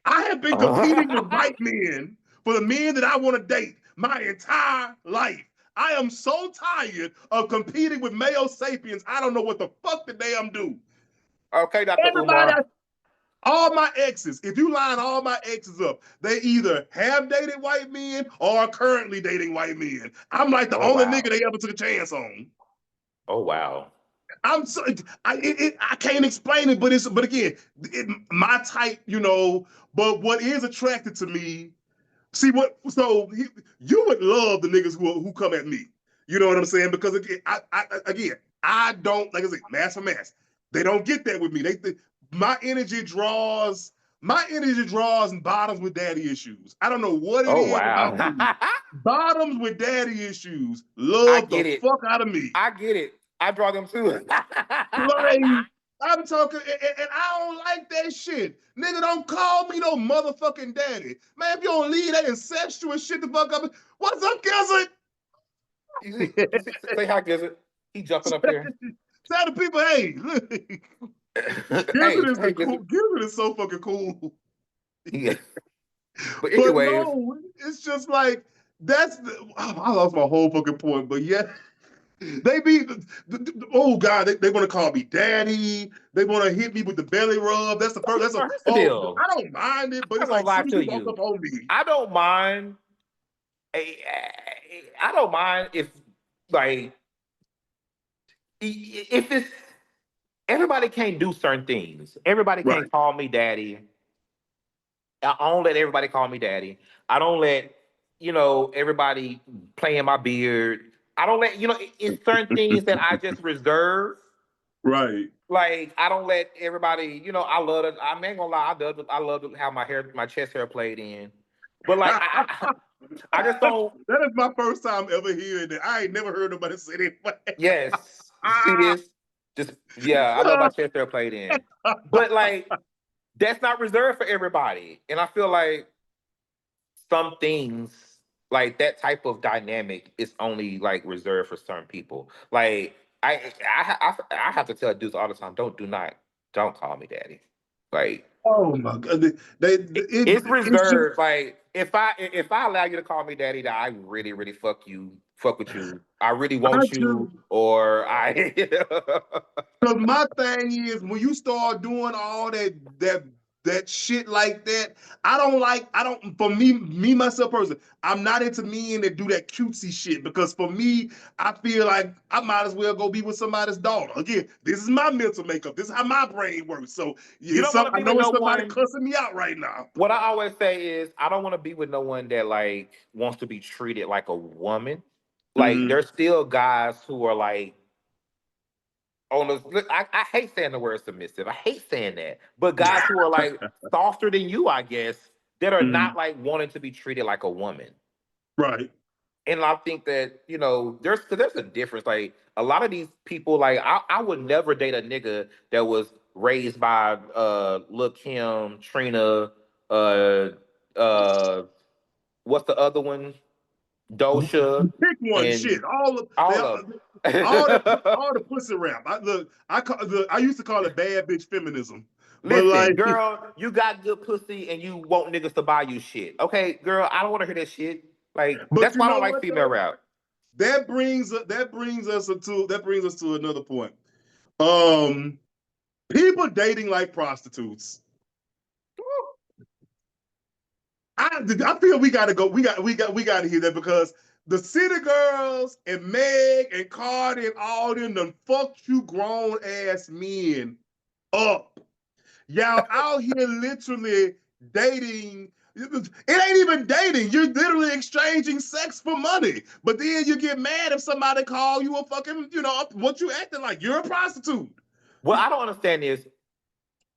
Speaker 1: I have been competing with white men for the men that I want to date my entire life. I am so tired of competing with male sapiens. I don't know what the fuck the damn do.
Speaker 2: Okay, Dr.
Speaker 1: Everybody,
Speaker 2: Umar.
Speaker 1: all my exes, if you line all my exes up, they either have dated white men or are currently dating white men. I'm like the
Speaker 2: Oh
Speaker 1: only nigga
Speaker 2: wow.
Speaker 1: they ever took a chance on.
Speaker 2: Oh wow.
Speaker 1: I'm so I can't explain it, but again, my type, But what is attracted to me. See what? So you would love the niggas who come at me. You know what I'm saying? Because again, I don't like I said, mass for mass. They don't get that with me. My energy draws. My energy draws bottoms with daddy issues. I don't know what it
Speaker 2: Oh
Speaker 1: is
Speaker 2: wow.
Speaker 1: about me. Bottoms with daddy issues
Speaker 2: I
Speaker 1: love the
Speaker 2: get it.
Speaker 1: fuck out of me.
Speaker 2: I get it. I draw them too.
Speaker 1: Like I'm talking, and I don't like that shit. Nigga, don't call me no motherfucking daddy. Man, if you don't leave that incestuous shit the fuck up, what's up, Gizzard?
Speaker 2: Say hi, Gizzard. He jumping up here.
Speaker 1: Tell the people, hey, look,
Speaker 2: Hey,
Speaker 1: Gizzard is
Speaker 2: hey,
Speaker 1: the cool.
Speaker 2: Gizzard.
Speaker 1: Gizzard is so fucking cool.
Speaker 2: Yeah. But
Speaker 1: But
Speaker 2: anyways,
Speaker 1: no, it's just like I lost my whole fucking point. But yeah, They be, oh God, they want to call me daddy. They want to hit me with the belly rub. That's the first. That's a,
Speaker 2: Here's the
Speaker 1: oh,
Speaker 2: deal.
Speaker 1: I don't mind it, but
Speaker 2: I'm
Speaker 1: it's
Speaker 2: not gonna
Speaker 1: like
Speaker 2: lie
Speaker 1: soon as
Speaker 2: to
Speaker 1: you walk up
Speaker 2: you.
Speaker 1: on me,
Speaker 2: I don't mind. I don't mind if like if it's everybody can't do certain things. Everybody
Speaker 1: right,
Speaker 2: can't call me daddy. I don't let everybody call me daddy. I don't let everybody play in my beard. I don't let it's certain things that I just reserve.
Speaker 1: right.
Speaker 2: Like I don't let everybody. I love it. I ain't gonna lie. I love to have my chest hair played in. But like I just don't.
Speaker 1: That is my first time ever hearing that. I ain't never heard nobody say that.
Speaker 2: Yes, see this. Just yeah, I love my chest hair played in. But like that's not reserved for everybody, and I feel like some things like that type of dynamic is only like reserved for certain people. Like I have to tell dudes all the time, don't call me daddy. Like
Speaker 1: Oh my God,
Speaker 2: it's
Speaker 1: it's just
Speaker 2: reserved. Like if I allow you to call me daddy, that I really really fuck with you. I really
Speaker 1: I
Speaker 2: want you,
Speaker 1: just
Speaker 2: or I.
Speaker 1: because my thing is when you start doing all that shit like that, I don't for me myself person, I'm not into men that do that cutesy shit because for me, I feel like I might as well go be with somebody's daughter. Again, this is my mental makeup. This is how my brain works. So
Speaker 2: You don't want to
Speaker 1: I
Speaker 2: be with
Speaker 1: know it's
Speaker 2: no
Speaker 1: somebody
Speaker 2: one.
Speaker 1: cussing me out right now.
Speaker 2: What I always say is I don't want to be with no one that like wants to be treated like a woman. Like
Speaker 1: Mhm.
Speaker 2: there's still guys who are like on the I hate saying the word submissive. I hate saying that. But guys who are like softer than you, I guess, that are not
Speaker 1: Mhm.
Speaker 2: like wanting to be treated like a woman.
Speaker 1: Right.
Speaker 2: And I think that, there's a difference. Like a lot of these people, like I would never date a nigga that was raised by Lil Kim, Trina, uh uh what's the other one? Dosha
Speaker 1: Pick one, shit.
Speaker 2: and all of them.
Speaker 1: All the pussy rap. I used to call it bad bitch feminism, but
Speaker 2: Listen,
Speaker 1: like,
Speaker 2: girl, you got good pussy and you want niggas to buy you shit. Okay, girl, I don't want to hear that shit. Like,
Speaker 1: but
Speaker 2: that's
Speaker 1: you
Speaker 2: why I
Speaker 1: know
Speaker 2: don't like
Speaker 1: what
Speaker 2: female
Speaker 1: though?
Speaker 2: rap.
Speaker 1: That brings us to another point. Um, People dating like prostitutes. I feel we gotta go. We got to hear that because the city girls and Meg and Cardi and all them done fucked you grown ass men up. Y'all out here literally dating. It ain't even dating. You're literally exchanging sex for money. But then you get mad if somebody call you a fucking, what you acting like. You're a prostitute.
Speaker 2: What I don't understand is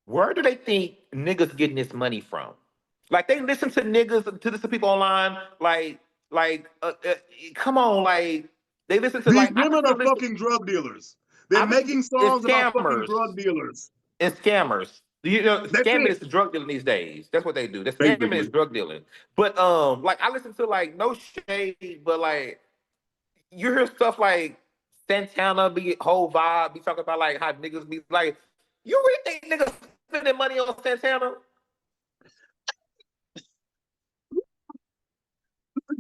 Speaker 2: where do they think niggas getting this money from? Like they listen to niggas to listen to people online. Come on, like they listen to
Speaker 1: These
Speaker 2: like
Speaker 1: women are fucking drug dealers. They're
Speaker 2: I listen
Speaker 1: making
Speaker 2: to it's
Speaker 1: songs about fucking
Speaker 2: scammers.
Speaker 1: drug dealers.
Speaker 2: And scammers.
Speaker 1: That's
Speaker 2: Scamming
Speaker 1: it,
Speaker 2: is drug dealing these days. That's what they do. The scamming is
Speaker 1: basically.
Speaker 2: drug dealing. But like I listen to like no shade, but like you hear stuff like Santana be whole vibe, be talking about like how niggas be like, you really think niggas spending money on Santana?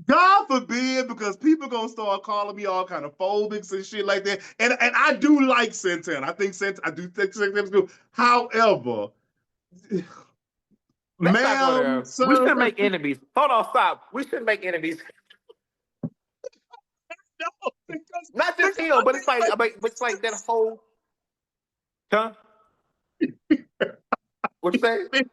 Speaker 1: God forbid, because people gonna start calling me all kind of phobics and shit like that. And I do like Santana. I do think Santana's good. However,
Speaker 2: Let's not go
Speaker 1: ma'am,
Speaker 2: there. We
Speaker 1: sir,
Speaker 2: shouldn't make enemies. Hold on, stop. We shouldn't make enemies.
Speaker 1: no, because
Speaker 2: Not just
Speaker 1: because
Speaker 2: him, but it's like, but it's like that whole. Huh? What you say?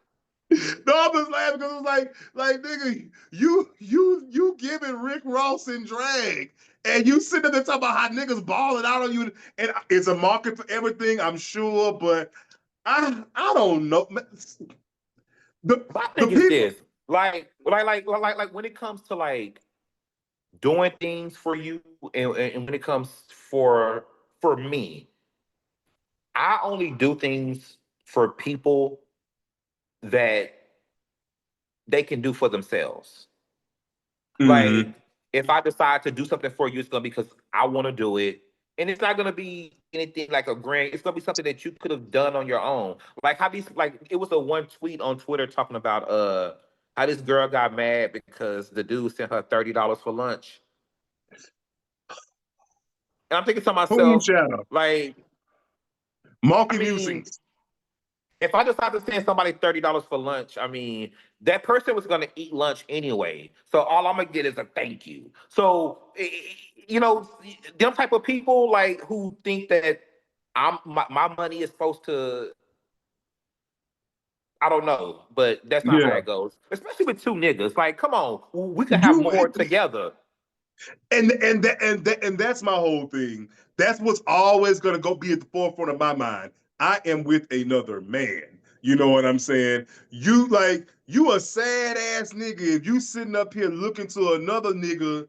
Speaker 1: no, I'm just laughing because it's like nigga, you giving Rick Ross and drag, and you sitting there talking about how niggas balling out on you, and it's a market for everything, I'm sure, but I don't know. The
Speaker 2: My
Speaker 1: the
Speaker 2: thing is
Speaker 1: people,
Speaker 2: this: like when it comes to like doing things for you, and when it comes for me, I only do things for people that they can do for themselves. Like
Speaker 1: Mhm.
Speaker 2: if I decide to do something for you, it's gonna be because I want to do it. And it's not gonna be anything like a grand. It's gonna be something that you could have done on your own. Like how these, like it was a one tweet on Twitter talking about how this girl got mad because the dude sent her $30 for lunch. And I'm thinking to
Speaker 1: Boom
Speaker 2: myself,
Speaker 1: shadow.
Speaker 2: like, I
Speaker 1: Monkey
Speaker 2: mean,
Speaker 1: musings.
Speaker 2: if I decide to send somebody $30 for lunch, I mean, that person was going to eat lunch anyway. So all I'm gonna get is a thank you. So you know, them type of people like who think that my money is supposed to. I don't know, but that's not how
Speaker 1: Yeah.
Speaker 2: it goes. Especially with two niggas. Like, come on, we could have
Speaker 1: You
Speaker 2: more together.
Speaker 1: and that's my whole thing. That's what's always gonna go be at the forefront of my mind. I am with another man. You know what I'm saying? You a sad ass nigga if you sitting up here looking to another nigga.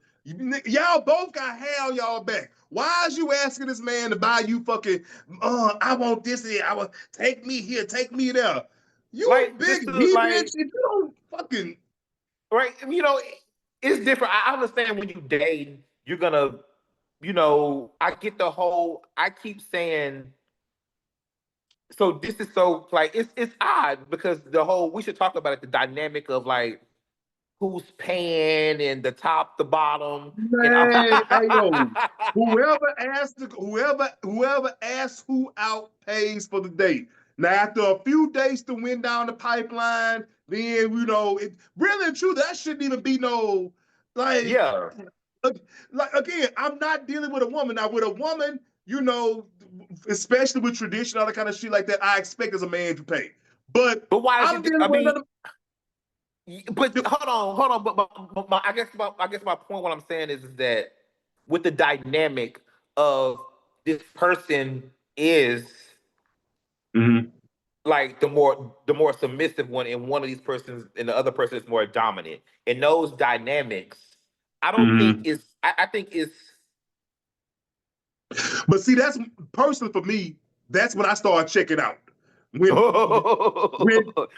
Speaker 1: Y'all both got hair on y'all back. Why is you asking this man to buy you fucking? I want this here. I want take me here, take me there. You
Speaker 2: Like, just
Speaker 1: big
Speaker 2: to
Speaker 1: he bitch.
Speaker 2: like,
Speaker 1: If you don't fucking
Speaker 2: right? You know, it's different. I understand when you date, you're gonna, you know, I get the whole. I keep saying, so this is so like it's odd because the whole we should talk about it. The dynamic of like who's paying and the top, the bottom, and
Speaker 1: man, hey yo, whoever asks who out pays for the date. Now, after a few dates to win down the pipeline, then it really and true that shouldn't even be no like
Speaker 2: yeah.
Speaker 1: like again. I'm not dealing with a woman now. With a woman, especially with tradition, all that kind of shit like that, I expect as a man to pay. But
Speaker 2: But why is
Speaker 1: I'm
Speaker 2: it?
Speaker 1: dealing
Speaker 2: I
Speaker 1: with
Speaker 2: mean,
Speaker 1: another.
Speaker 2: but hold on. But I guess my point. What I'm saying is that with the dynamic of this person is
Speaker 1: Mhm,
Speaker 2: like the more submissive one, and one of these persons and the other person is more dominant. And those dynamics, I don't think
Speaker 1: mhm.
Speaker 2: is. I think it's
Speaker 1: But see, that's personally for me. That's when I started checking out. When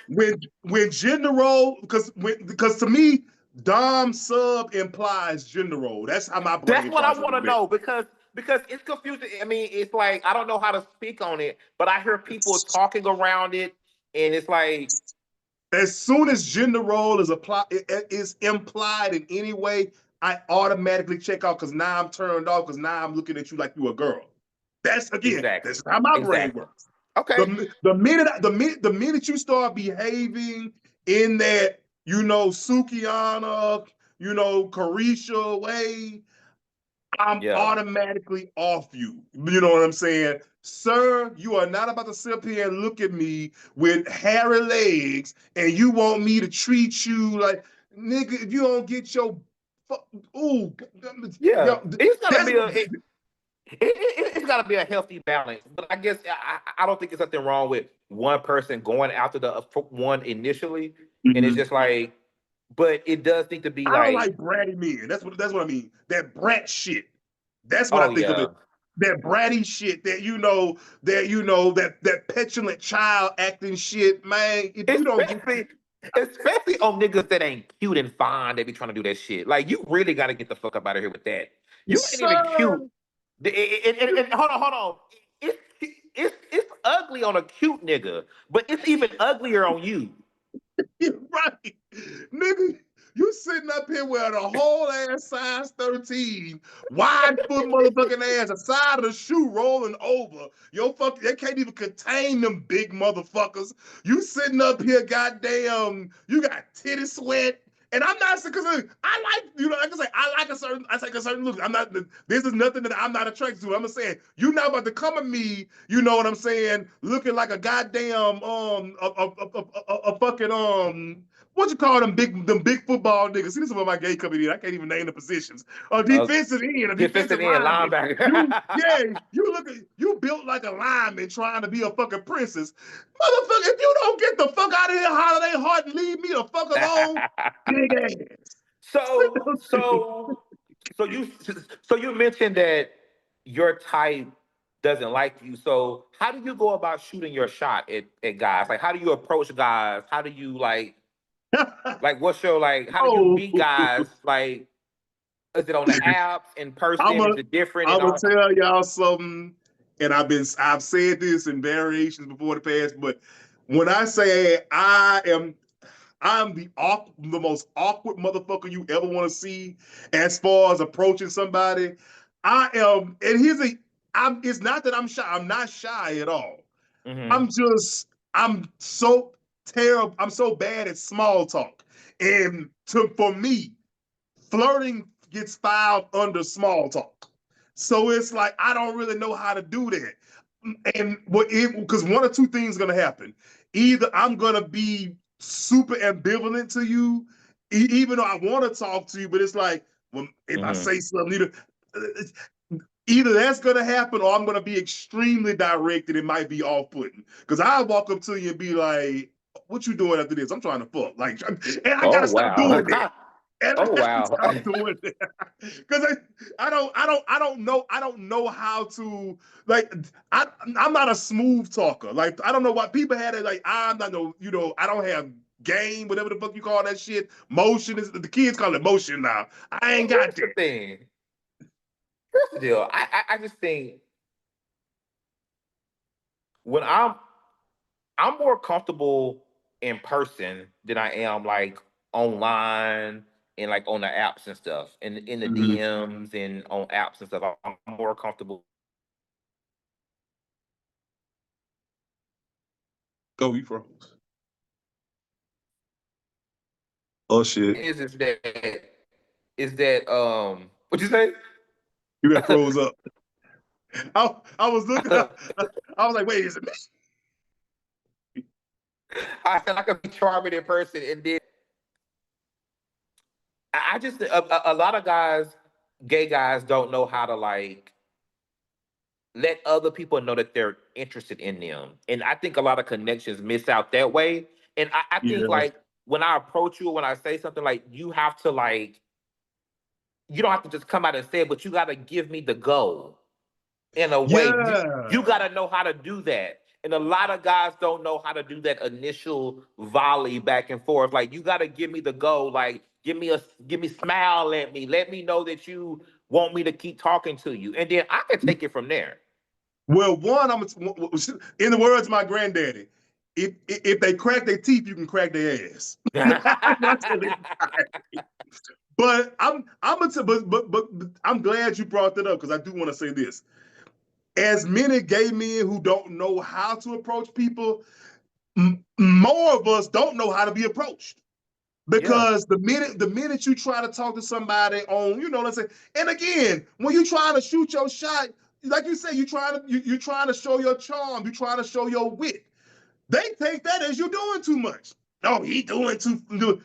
Speaker 1: when when gender role, because to me, dom sub implies gender role. That's how my
Speaker 2: That's
Speaker 1: brain
Speaker 2: what I
Speaker 1: processes
Speaker 2: want to
Speaker 1: that.
Speaker 2: know because it's confusing. I mean, it's like I don't know how to speak on it, but I hear people talking around it, and it's like,
Speaker 1: As soon as gender role is implied in any way, I automatically check out because now I'm turned off because now I'm looking at you like you a girl. That's again,
Speaker 2: exactly,
Speaker 1: that's how my brain
Speaker 2: exactly.
Speaker 1: works.
Speaker 2: Okay,
Speaker 1: The minute you start behaving in that Sukiana, Carisha way, I'm
Speaker 2: yeah,
Speaker 1: automatically off you. You know what I'm saying? Sir, you are not about to sit up here and look at me with hairy legs and you want me to treat you like, nigga, if you don't get your, ooh,
Speaker 2: yeah.
Speaker 1: yo,
Speaker 2: It's gotta
Speaker 1: that's,
Speaker 2: be it's gotta be a healthy balance. But I guess I don't think there's nothing wrong with one person going after the one initially, and it's
Speaker 1: Mhm.
Speaker 2: just like, but it does need to be
Speaker 1: I don't
Speaker 2: like,
Speaker 1: like bratty men. That's what I mean. That brat shit. That's what I
Speaker 2: oh
Speaker 1: think of
Speaker 2: yeah.
Speaker 1: it. That bratty shit. That petulant child acting shit, man. If you don't get,
Speaker 2: Especially on niggas that ain't cute and fine, they be trying to do that shit. Like you really got to get the fuck up out of here with that. You ain't even cute.
Speaker 1: sir,
Speaker 2: And hold on. It's it's ugly on a cute nigga, but it's even uglier on you.
Speaker 1: right, nigga. You sitting up here wearing a whole ass size 13, wide foot motherfucking ass, a side of the shoe rolling over. They can't even contain them big motherfuckers. You sitting up here, goddamn, you got titty sweat. And I'm not because I like, like I say, I take a certain look. This is nothing that I'm not attracted to. I'm just saying, you're not about to come at me, you know what I'm saying, looking like a goddamn, a fucking, what you call them big football niggas? See, this is what my gay coming in. I can't even name the positions.
Speaker 2: Uh,
Speaker 1: A
Speaker 2: defensive
Speaker 1: defensive
Speaker 2: end
Speaker 1: lineman.
Speaker 2: linebacker.
Speaker 1: You built like a lineman trying to be a fucking princess. Motherfucker, if you don't get the fuck out of here, holiday heart, and leave me the fuck alone, big ass.
Speaker 2: so so so you so you mentioned that your type doesn't like you. So how do you go about shooting your shot at guys? Like how do you approach guys? How do you like what's your like how do you
Speaker 1: Oh,
Speaker 2: meet guys? Like is it on the apps, in
Speaker 1: I'm
Speaker 2: person?
Speaker 1: a,
Speaker 2: Is it different
Speaker 1: I'm
Speaker 2: and
Speaker 1: gonna
Speaker 2: all?
Speaker 1: tell y'all something, and I've said this in variations before the past, but when I say I'm the most awkward motherfucker you ever want to see as far as approaching somebody. I am, and here's a. I'm. It's not that I'm shy. I'm not shy at all.
Speaker 2: Mm-hmm.
Speaker 1: I'm just. I'm so terrible. I'm so bad at small talk, and for me, flirting gets filed under small talk. So it's like I don't really know how to do that. And what it because one or two things gonna happen. Either I'm gonna be super ambivalent to you, even though I want to talk to you, but it's like, well, if I
Speaker 2: Mm-hmm.
Speaker 1: say something, either that's gonna happen or I'm gonna be extremely direct and it might be off-putting. Because I walk up to you and be like, what you doing after this? I'm trying to fuck. Like, and I
Speaker 2: Oh
Speaker 1: gotta stop doing
Speaker 2: wow.
Speaker 1: that. And I
Speaker 2: Oh
Speaker 1: gotta
Speaker 2: wow.
Speaker 1: stop doing that. Because I don't know how to like I'm not a smooth talker. Like I don't know why people had it like I'm not no, I don't have game, whatever the fuck you call that shit. Motion is the kids call it motion now. I ain't got
Speaker 2: Here's the
Speaker 1: that.
Speaker 2: thing. Here's the deal. I just think when I'm more comfortable in person than I am like online and like on the apps and stuff, and in the
Speaker 1: Mm-hmm.
Speaker 2: DMs and on apps and stuff. I'm more comfortable.
Speaker 1: Go, you froze. Oh shit.
Speaker 2: Is that what you say?
Speaker 1: You got froze up. I was looking, I was like, wait, is it me?
Speaker 2: I said I could be charming in person, and then I just a lot of guys, gay guys, don't know how to like let other people know that they're interested in them. And I think a lot of connections miss out that way. And I think
Speaker 1: Yeah.
Speaker 2: like when I approach you, when I say something, like you have to like, you don't have to just come out and say it, but you gotta give me the go in a way. You
Speaker 1: Yeah.
Speaker 2: gotta know how to do that. And a lot of guys don't know how to do that initial volley back and forth. Like you gotta give me the go, like give me smile at me, let me know that you want me to keep talking to you. And then I can take it from there.
Speaker 1: Well, one, in the words of my granddaddy, if they crack their teeth, you can crack their ass. That's what it- but but I'm glad you brought that up because I do want to say this. As many gay men who don't know how to approach people, more of us don't know how to be approached.
Speaker 2: Yeah.
Speaker 1: Because the minute you try to talk to somebody on, let's say, and again, when you trying to shoot your shot, like you say, you're trying to show your charm, you're trying to show your wit. They take that as you doing too much. Oh, he doing too.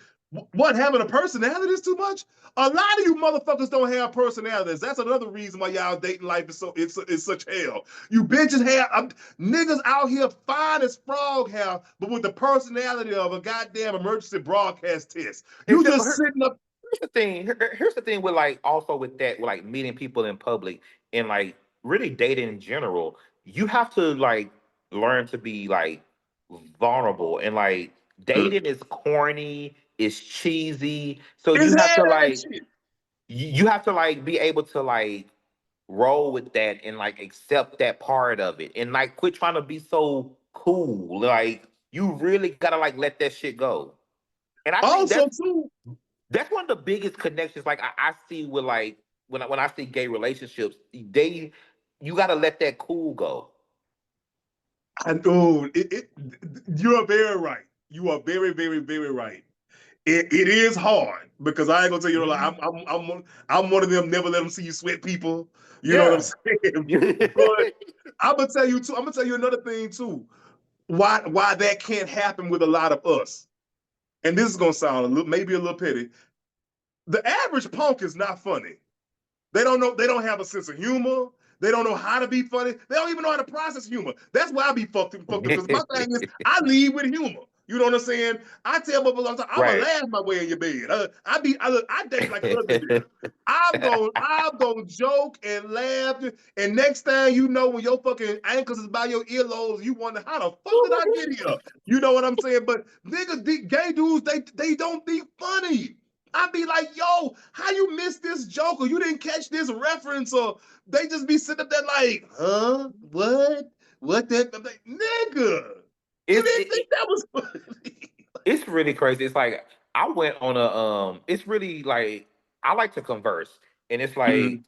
Speaker 1: What, having a personality is too much? A lot of you motherfuckers don't have personalities. That's another reason why y'all dating life is it's such hell. You bitches have niggas out here fine as frog hair, but with the personality of a goddamn emergency broadcast test. You
Speaker 2: Except
Speaker 1: just sitting up.
Speaker 2: here's the thing. Here's the thing with like also with that, with like meeting people in public and like really dating in general. You have to like learn to be like vulnerable and like dating is corny, it's cheesy. So you
Speaker 1: Is
Speaker 2: have to
Speaker 1: that
Speaker 2: like
Speaker 1: shit?
Speaker 2: you have to like be able to like roll with that and like accept that part of it and like quit trying to be so cool. Like you really gotta like let that shit go. And I think
Speaker 1: Also, too,
Speaker 2: that's one of the biggest connections like I see with like when I see gay relationships, they you gotta let that cool go.
Speaker 1: I know you are very right. You are very, very, very right. It is hard because I ain't gonna tell you like
Speaker 2: Mhm.
Speaker 1: I'm one of them never let them see you sweat people. You know what I'm
Speaker 2: Yeah.
Speaker 1: saying? But I'm gonna tell you too. I'm gonna tell you another thing too. Why that can't happen with a lot of us. And this is gonna sound a little maybe a little petty. The average punk is not funny. They don't know. They don't have a sense of humor. They don't know how to be funny. They don't even know how to process humor. That's why I be fucked up. Because my thing is, I lead with humor. You know what I'm saying? I tell motherfuckers, I'm gonna
Speaker 2: Right.
Speaker 1: laugh my way in your bed. I date like a husband did. I'm gonna joke and laugh. And next thing you know, when your fucking ankles is by your earlobes, you wonder how the fuck did I get here? You know what I'm saying? But niggas, gay dudes, they don't be funny. I'd be like, yo, how you missed this joke or you didn't catch this reference or they just be sitting up there like, huh? What? What that? I'm like, nigga, you
Speaker 2: it's
Speaker 1: didn't
Speaker 2: it,
Speaker 1: think
Speaker 2: it-
Speaker 1: that was funny.
Speaker 2: it's really crazy. It's like I went on a it's really like I like to converse and it's like
Speaker 1: Mhm.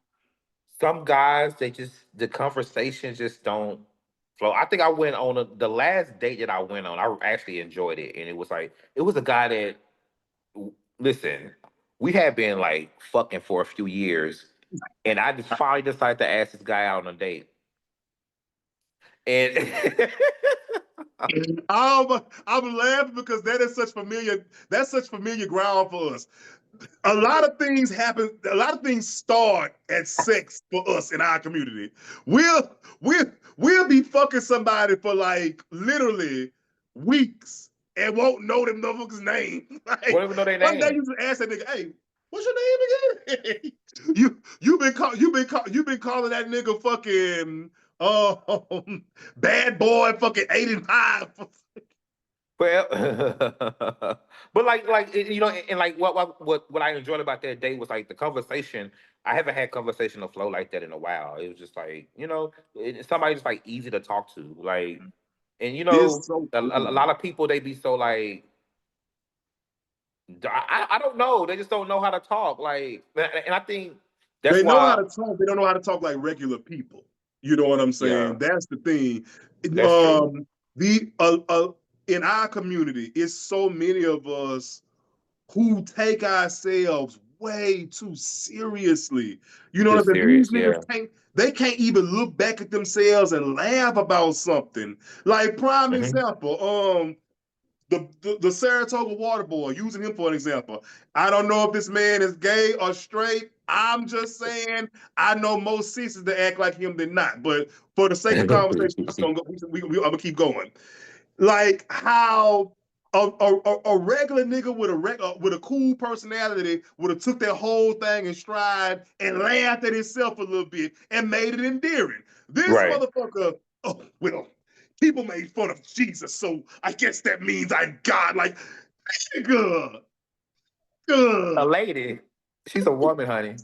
Speaker 2: some guys, they just the conversations just don't flow. I think I went on the last date that I went on. I actually enjoyed it, and it was like it was a guy that listen. We had been like fucking for a few years, and I just finally decided to ask this guy out on a date, and
Speaker 1: I'm laughing because that is such familiar. That's such familiar ground for us. A lot of things happen. A lot of things start at sex for us in our community. We'll we'll be fucking somebody for like literally weeks and won't know them motherfuckers' name.
Speaker 2: won't
Speaker 1: Like
Speaker 2: even know their
Speaker 1: one day
Speaker 2: name.
Speaker 1: you just ask that nigga, "Hey, what's your name again?" you been calling that nigga fucking bad boy fucking 85.
Speaker 2: Well, but you know, and like what I enjoyed about that day was like the conversation. I haven't had conversation of flow like that in a while. It was just like you know, somebody just like easy to talk to, like, and you
Speaker 1: It's
Speaker 2: know,
Speaker 1: so
Speaker 2: a
Speaker 1: cool.
Speaker 2: lot of people they be so like I don't know, they just don't know how to talk, like, and I think that's
Speaker 1: They know how
Speaker 2: why.
Speaker 1: to talk. They don't know how to talk like regular people. You know what I'm
Speaker 2: Yeah,
Speaker 1: saying? That's the thing.
Speaker 2: that's true.
Speaker 1: Um, the in our community, it's so many of us who take ourselves way too seriously. You know
Speaker 2: Too
Speaker 1: what I'm saying? These
Speaker 2: serious.
Speaker 1: niggas
Speaker 2: Yeah.
Speaker 1: can't even look back at themselves and laugh about something. Like prime
Speaker 2: Hmm.
Speaker 1: example, the Saratoga water boy, using him for an example. I don't know if this man is gay or straight. I'm just saying I know most sisters that act like him than not. But for the sake of conversation, we're just gonna go. I'm gonna keep going. Like how a regular nigga with a cool personality would have took that whole thing in stride and laughed at himself a little bit and made it endearing. This
Speaker 2: Right.
Speaker 1: motherfucker, oh well, people made fun of Jesus, so I guess that means I'm God. Like, good,
Speaker 2: A
Speaker 1: good.
Speaker 2: lady. She's a woman, honey.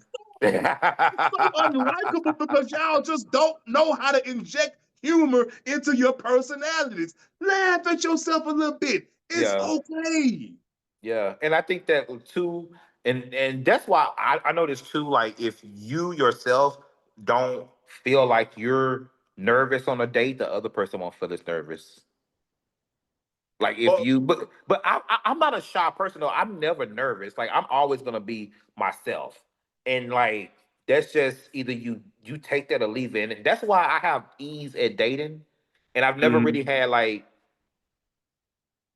Speaker 1: So unlikable because y'all just don't know how to inject humor into your personalities. Laugh at yourself a little bit. It's
Speaker 2: Yeah.
Speaker 1: okay.
Speaker 2: Yeah, and I think that too, and that's why I notice too. Like, if you yourself don't feel like you're nervous on a date, the other person won't feel as nervous. Like if
Speaker 1: Oh,
Speaker 2: you, but I'm not a shy person though. I'm never nervous. Like I'm always gonna be myself, and like that's just either you take that or leave it. And that's why I have ease at dating, and I've never
Speaker 1: mhm.
Speaker 2: really had like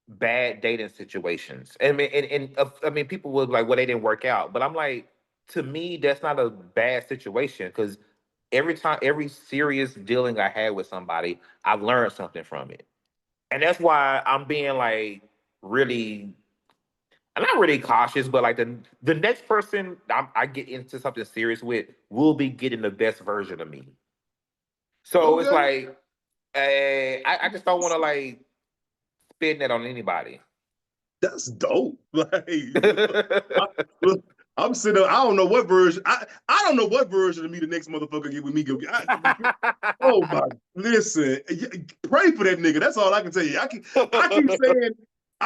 Speaker 2: bad dating situations. I mean, I mean, people would like, well, they didn't work out, but I'm like, to me, that's not a bad situation because every time, every serious dealing I had with somebody, I've learned something from it, and that's why I'm being like really. I'm not really cautious, but like the next person I get into something serious with will be getting the best version of me. So it's
Speaker 1: Okay,
Speaker 2: like, I just don't want to like spin that on anybody.
Speaker 1: that's dope. Like, I, look, I'm sitting. I don't know what version. I don't know what version of me the next motherfucker get with me. Oh my! Listen, pray for that nigga. That's all I can tell you. I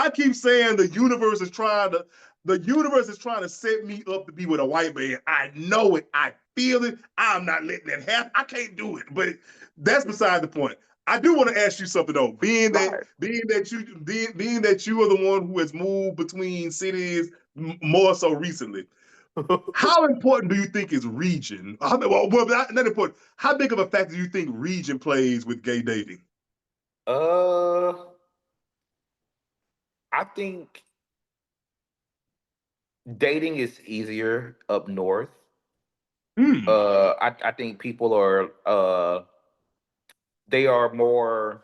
Speaker 1: keep saying, the universe is trying to. The universe is trying to set me up to be with a white man. I know it. I feel it. I'm not letting that happen. I can't do it. But that's beside the point. I do want to ask you something though.
Speaker 2: Right.
Speaker 1: Being that you are the one who has moved between cities more so recently, how important do you think is region? Not important. How big of a factor do you think region plays with gay dating?
Speaker 2: Uh, I think dating is easier up north.
Speaker 1: Hmm.
Speaker 2: I think people are they are more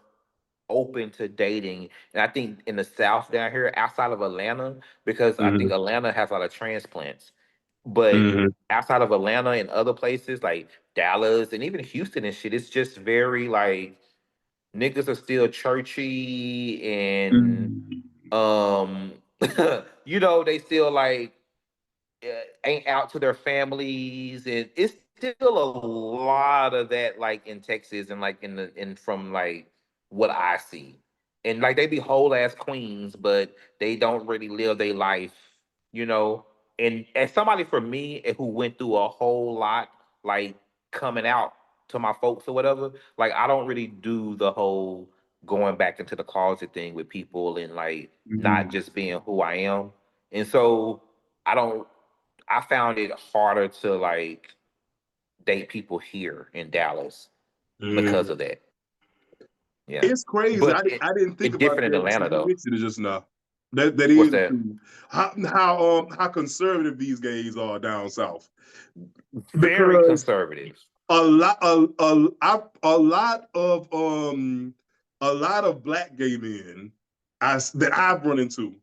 Speaker 2: open to dating, and I think in the South down here, outside of Atlanta, because I think
Speaker 1: Mm-hmm.
Speaker 2: Atlanta has a lot of transplants, but
Speaker 1: Mm-hmm.
Speaker 2: outside of Atlanta and other places like Dallas and even Houston and shit, it's just very like niggas are still churchy and
Speaker 1: Mm-hmm.
Speaker 2: um you know they still like ain't out to their families, and it's still a lot of that like in Texas and like in the in from like what I see, and like they be whole ass queens but they don't really live their life, you know. And as somebody for me who went through a whole lot, like coming out to my folks or whatever. Like I don't really do the whole going back into the closet thing with people and like not
Speaker 1: Mhm.
Speaker 2: just being who I am. And so I don't I found it harder to like date people here in Dallas because
Speaker 1: Mhm.
Speaker 2: of that. Yeah.
Speaker 1: It's crazy.
Speaker 2: But
Speaker 1: I didn't think
Speaker 2: it's
Speaker 1: about
Speaker 2: different in
Speaker 1: that until
Speaker 2: Atlanta
Speaker 1: you
Speaker 2: though.
Speaker 1: mentioned it just now. That
Speaker 2: What's
Speaker 1: is
Speaker 2: that?
Speaker 1: true. How conservative these gays are down south
Speaker 2: Very
Speaker 1: because
Speaker 2: conservative.
Speaker 1: a lot of black gay men that I've run into.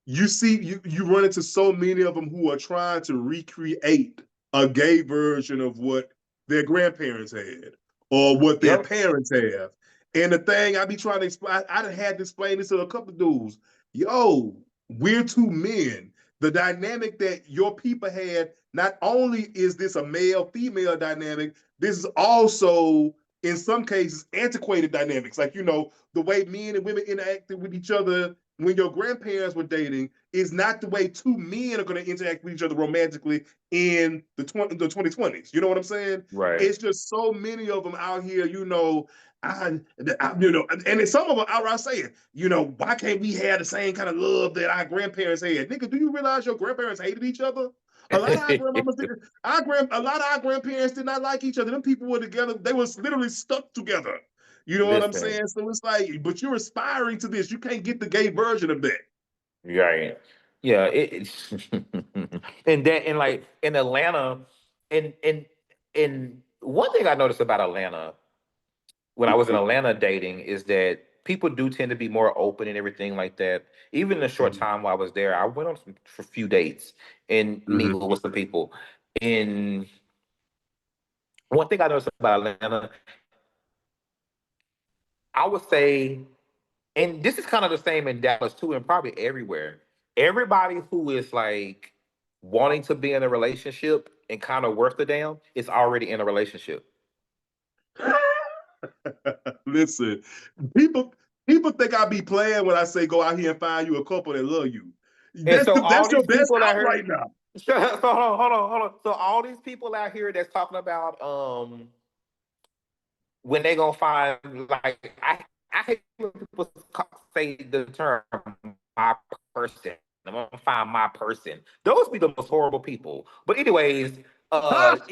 Speaker 1: You run into so many of them who are trying to recreate a gay version of what their grandparents had or what their
Speaker 2: Yep.
Speaker 1: parents have. And the thing I be trying to explain, I done had to explain this to a couple of dudes. Yo, we're two men. The dynamic that your people had, not only is this a male female dynamic, this is also in some cases antiquated dynamics. Like, the way men and women interacted with each other when your grandparents were dating is not the way two men are going to interact with each other romantically in the 2020s. You know what I'm saying?
Speaker 2: Right.
Speaker 1: It's just so many of them out here, and some of them outright saying, why can't we have the same kind of love that our grandparents had? Nigga, do you realize your grandparents hated each other? A lot of our grandmamas did. A lot of our grandparents did not like each other. Them people were together. They was literally stuck together. You know what I'm
Speaker 2: Listen,
Speaker 1: saying? So it's like, but you're aspiring to this. You can't get the gay version of that.
Speaker 2: right. Yeah, and that and like in Atlanta, and one thing I noticed about Atlanta when I was in Atlanta dating is that people do tend to be more open and everything like that. Even in the short time while I was there, I went on a few dates and
Speaker 1: Mm-hmm.
Speaker 2: mingled with some people. And one thing I noticed about Atlanta, I would say, and this is kind of the same in Dallas too, and probably everywhere. Everybody who is like wanting to be in a relationship and kind of worth a damn is already in a relationship.
Speaker 1: Listen, people people think I be playing when I say go out here and find you a couple that love you.
Speaker 2: And
Speaker 1: That's
Speaker 2: so
Speaker 1: the
Speaker 2: all
Speaker 1: that's your
Speaker 2: these
Speaker 1: best
Speaker 2: people out
Speaker 1: out
Speaker 2: here,
Speaker 1: right now.
Speaker 2: so hold on. So all these people out here that's talking about when they gonna find like I hate when people say the term my person. I'm gonna find my person. Those be the most horrible people. But anyways,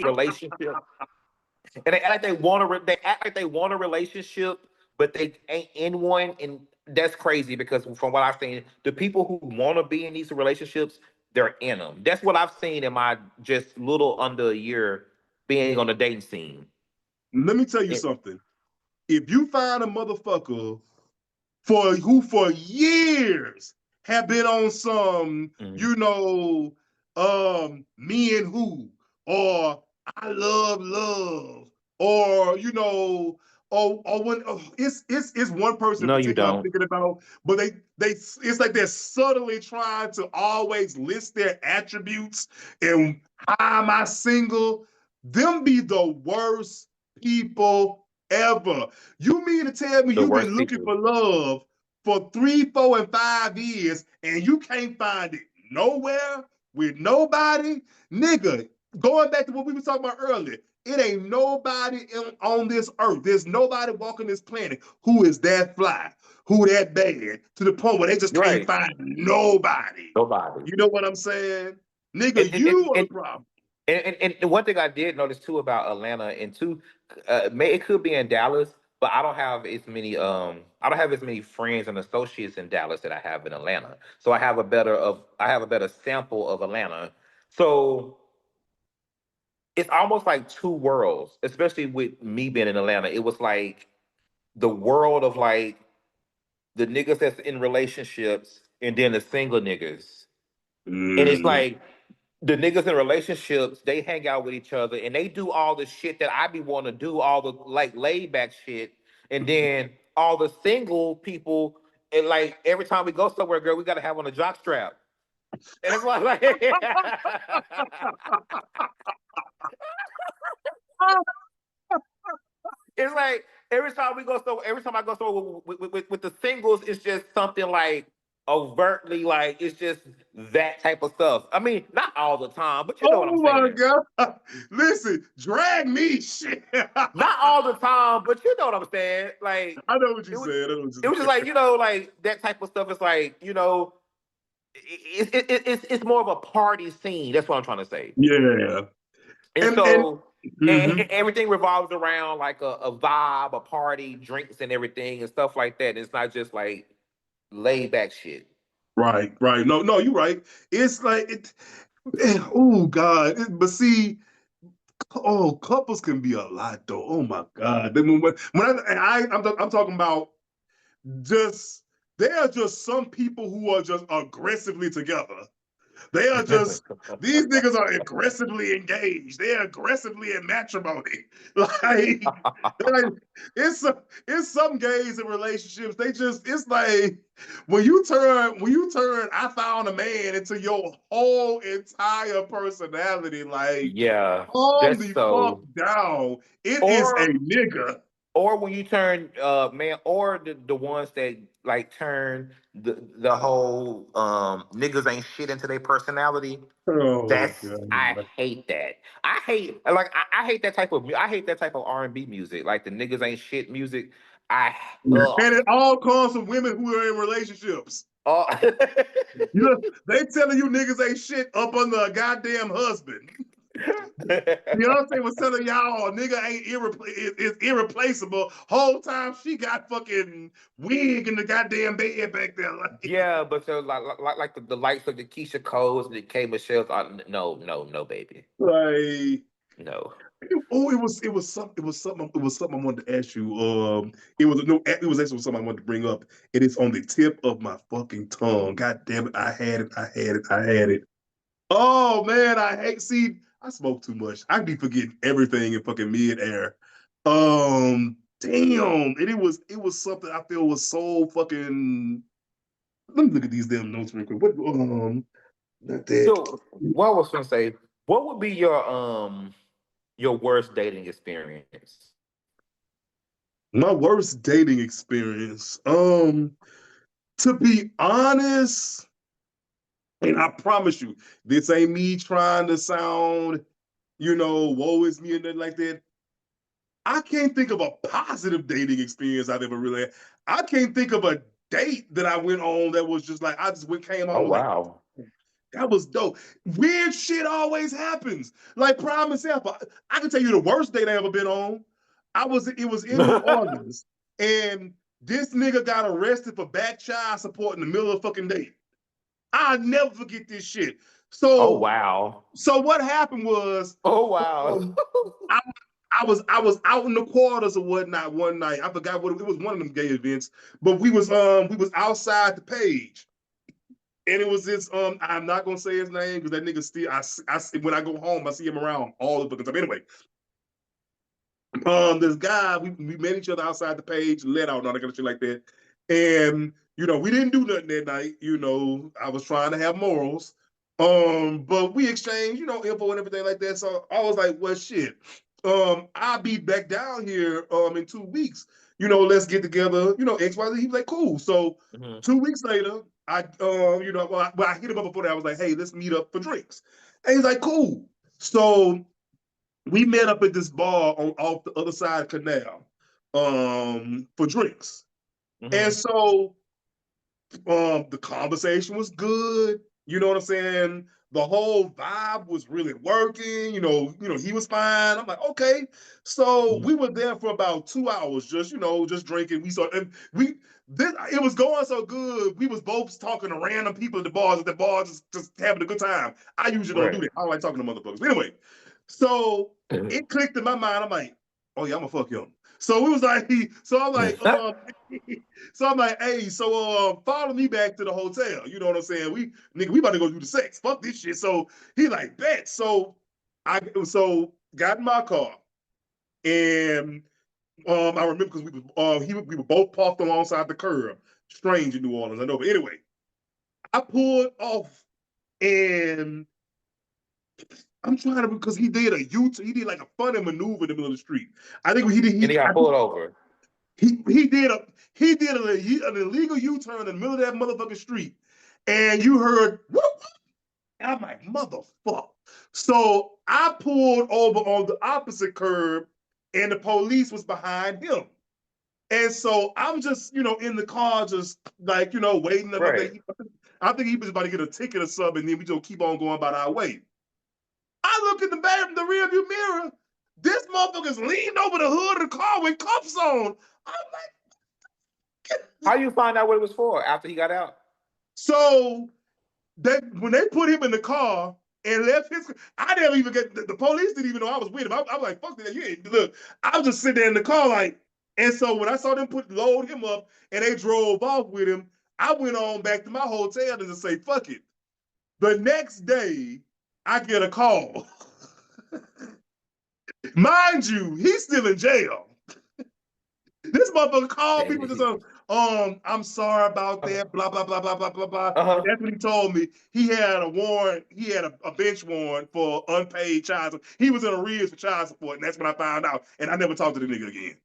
Speaker 2: relationship, and they act like they want a they act like they want a relationship, but they ain't in one, and that's crazy because from what I've seen, the people who want to be in these relationships, they're in them. That's what I've seen in my just little under a year being on the dating scene.
Speaker 1: Let me tell you
Speaker 2: It-
Speaker 1: something. If you find a motherfucker for years have been on some,
Speaker 2: Mhm.
Speaker 1: me and who, or I love love, or when it's one person in
Speaker 2: No, you
Speaker 1: particular I'm
Speaker 2: don't.
Speaker 1: thinking about, but they it's like they're subtly trying to always list their attributes and how am I single? Them be the worst people ever. You mean to tell me
Speaker 2: The
Speaker 1: you've
Speaker 2: worst
Speaker 1: been looking
Speaker 2: people.
Speaker 1: for love for 3, 4, and 5 years and you can't find it nowhere with nobody? Nigga, going back to what we were talking about earlier, it ain't nobody on this earth. There's nobody walking this planet who is that fly, who that bad, to the point where they just can't
Speaker 2: Right.
Speaker 1: find nobody.
Speaker 2: Nobody.
Speaker 1: You know what I'm saying?
Speaker 2: And
Speaker 1: Nigga,
Speaker 2: and, and,
Speaker 1: you are the
Speaker 2: and
Speaker 1: problem.
Speaker 2: and one thing I did notice too about Atlanta, and two, it could be in Dallas, but I don't have as many friends and associates in Dallas that I have in Atlanta. So I have a better sample of Atlanta. So it's almost like two worlds, especially with me being in Atlanta. It was like the world of like the niggas that's in relationships and then the single niggas. And it's
Speaker 1: Mm.
Speaker 2: like the niggas in relationships, they hang out with each other and they do all the shit that I be want to do, all the like laid back shit. And then all the single people, and like every time we go somewhere, girl, we gotta have on a jock strap. And it's like it's like every time I go somewhere with the singles, it's just something like overtly like it's just that type of stuff. I mean, not all the time, but you know what I'm
Speaker 1: Oh my
Speaker 2: saying.
Speaker 1: God. Listen, drag me shit.
Speaker 2: Not all the time, but you know what I'm saying. Like
Speaker 1: I know what you
Speaker 2: it was,
Speaker 1: said. I know what
Speaker 2: it
Speaker 1: you
Speaker 2: was just
Speaker 1: said.
Speaker 2: like like that type of stuff. Is like it's more of a party scene. That's what I'm trying to say.
Speaker 1: Yeah.
Speaker 2: And
Speaker 1: And
Speaker 2: so
Speaker 1: mhm.
Speaker 2: everything revolves around like a vibe, a party, drinks, and everything and stuff like that. It's not just like laid back shit.
Speaker 1: Right, right. No, no, you're right. It's like oh God. But see, oh, couples can be a lot though. Oh my God. Then I'm talking about just there are just some people who are just aggressively together. They are just these niggas are aggressively engaged. They are aggressively in matrimony. Like it's it's some gays in relationships. They just it's like when you turn I found a man into your whole entire personality. Like
Speaker 2: Yeah,
Speaker 1: calm
Speaker 2: that's
Speaker 1: the fuck
Speaker 2: so.
Speaker 1: down. It is a
Speaker 2: Or
Speaker 1: nigga.
Speaker 2: when you turn man, or the ones that like turn the whole niggas ain't shit into their personality.
Speaker 1: Oh
Speaker 2: That's I
Speaker 1: God.
Speaker 2: hate that. I hate that type of I hate that type of R&B music. Like the niggas ain't shit music. I ugh.
Speaker 1: And it all comes from women who are in relationships.
Speaker 2: Oh.
Speaker 1: You know, they telling you niggas ain't shit up under a goddamn husband. Beyonce was telling y'all a nigga ain't is irreplaceable. Whole time she got fucking wig in the goddamn bed back there.
Speaker 2: Yeah, but so like the likes of the Keisha Coles and the K Michelle's. No, no, no, baby,
Speaker 1: Like,
Speaker 2: no.
Speaker 1: oh, it was something I wanted to ask you. It was no, it was actually something I wanted to bring up. It is on the tip of my fucking tongue. God damn it, I had it, I had it, I had it. Oh man, I hate. See, I smoke too much. I be forgetting everything in fucking midair. Damn, and it was something I feel was so fucking. Let me look at these damn notes real quick. What not that.
Speaker 2: So what I was gonna say, what would be your worst dating experience?
Speaker 1: My worst dating experience. To be honest, and I promise you, this ain't me trying to sound, woe is me and nothing like that. I can't think of a positive dating experience I've ever really had. I can't think of a date that I went on that was just like I just went came
Speaker 2: Oh
Speaker 1: on like
Speaker 2: wow.
Speaker 1: that was dope. Weird shit always happens. Like prime example, I can tell you the worst date I ever been on. It was in New Orleans, and this nigga got arrested for back child support in the middle of fucking day. I'll never forget this shit.
Speaker 2: Oh
Speaker 1: So
Speaker 2: wow.
Speaker 1: so what happened was
Speaker 2: Oh wow.
Speaker 1: um, I I was out in the quarters or whatnot one night. I forgot what it was. One of them gay events, but we was outside the page, and it was this. I'm not gonna say his name because that nigga still. When I go home, I see him around all the fucking time. Anyway, this guy, we met each other outside the page, let out, and all that kind of shit like that. And we didn't do nothing that night. I was trying to have morals. But we exchanged, info and everything like that. So I was like, well, shit. I'll be back down here in 2 weeks. Let's get together, XYZ. He was like, cool. So
Speaker 2: Mhm.
Speaker 1: 2 weeks later, I hit him up before that. I was like, hey, let's meet up for drinks. And he's like, cool. So we met up at this bar off the other side of Canal for drinks. And
Speaker 2: Mhm.
Speaker 1: so the conversation was good. You know what I'm saying? The whole vibe was really working. He was fine. I'm like, okay. So
Speaker 2: Mhm.
Speaker 1: we were there for about 2 hours, just drinking. It was going so good. We was both talking to random people at the bars, just having a good time. I usually don't do
Speaker 2: Right.
Speaker 1: that. I don't like talking to motherfuckers. But anyway, so it clicked in my mind. I'm like, oh yeah, I'm gonna fuck him. So we was like, so I'm like, so I'm like, hey, so follow me back to the hotel. You know what I'm saying? We about to go do the sex. Fuck this shit. So he like, bet. So got in my car and I remember because we were both parked alongside the curb. Strange in New Orleans, I know. But anyway, I pulled off and I'm trying to because he did like a funny maneuver in the middle of the street. I think he did
Speaker 2: And he
Speaker 1: he I
Speaker 2: got
Speaker 1: think
Speaker 2: pulled over.
Speaker 1: he did an illegal U-turn in the middle of that motherfucking street, and you heard whoop, whoop, I'm like, motherfucker. So I pulled over on the opposite curb, and the police was behind him. And so I'm just, in the car, just like, waiting.
Speaker 2: Right.
Speaker 1: I think he was about to get a ticket or something, and then we just keep on going about our way. I look in the rear view mirror. This motherfucker's leaned over the hood of the car with cuffs on. I'm like,
Speaker 2: How you find out what it was for after he got out?
Speaker 1: so when they put him in the car and left his, I didn't even get the police didn't even know I was with him. I was like, fuck that, you ain't look. I was just sitting there in the car like, and so when I saw them load him up and they drove off with him, I went on back to my hotel and just say, fuck it. The next day, I get a call. Mind you, he's still in jail. This motherfucker called people just I'm sorry about that, blah, blah, blah, blah, blah, blah, blah.
Speaker 2: Uh-huh.
Speaker 1: That's what he told me. He had a warrant, he had a bench warrant for unpaid child support. He was in arrears for child support, and that's when I found out. And I never talked to the nigga again.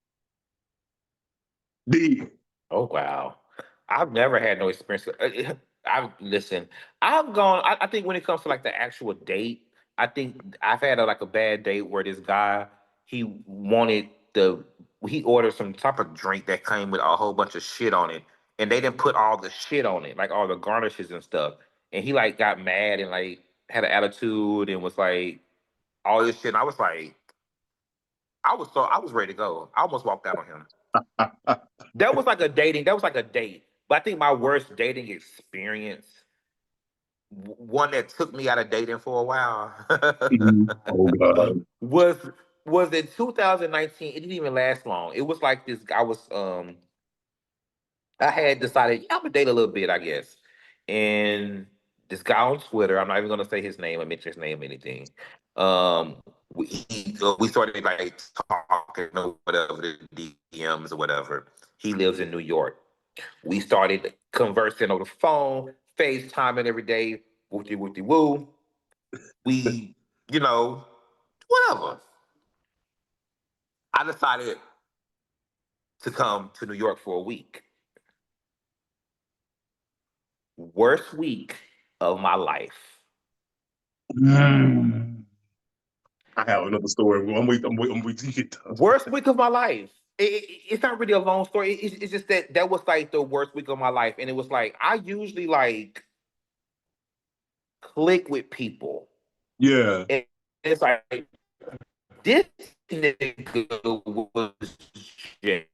Speaker 1: Did.
Speaker 2: Oh wow, I've never had no experience. I've listen. I've gone. I think when it comes to like the actual date, I think I've had like a bad date where this guy he wanted the he ordered some type of drink that came with a whole bunch of shit on it, and they didn't put all the shit on it, like all the garnishes and stuff. And he like got mad and like had an attitude and was like all this shit. And I was like, I was ready to go. I almost walked out on him. That was like a dating. That was like a date. But I think my worst dating experience, one that took me out of dating for a while,
Speaker 1: Oh God.
Speaker 2: was was in 2019. It didn't even last long. It was like this. I had decided, yeah, I'm gonna date a little bit, I guess. And this guy on Twitter, I'm not even gonna say his name or mention his name or anything. We started like talking or whatever, the DMs or whatever. He lives in New York. We started conversing over the phone, FaceTiming every day, wooty wooty woo. We, you know, whatever. I decided to come to New York for a week. Worst week of my life.
Speaker 1: Mm. I have another story. I'm waiting to get done.
Speaker 2: Worst week of my life. It's not really a long story. It's just that that was like the worst week of my life, and it was like I usually like click with people,
Speaker 1: Yeah.
Speaker 2: and it's like this nigga was just.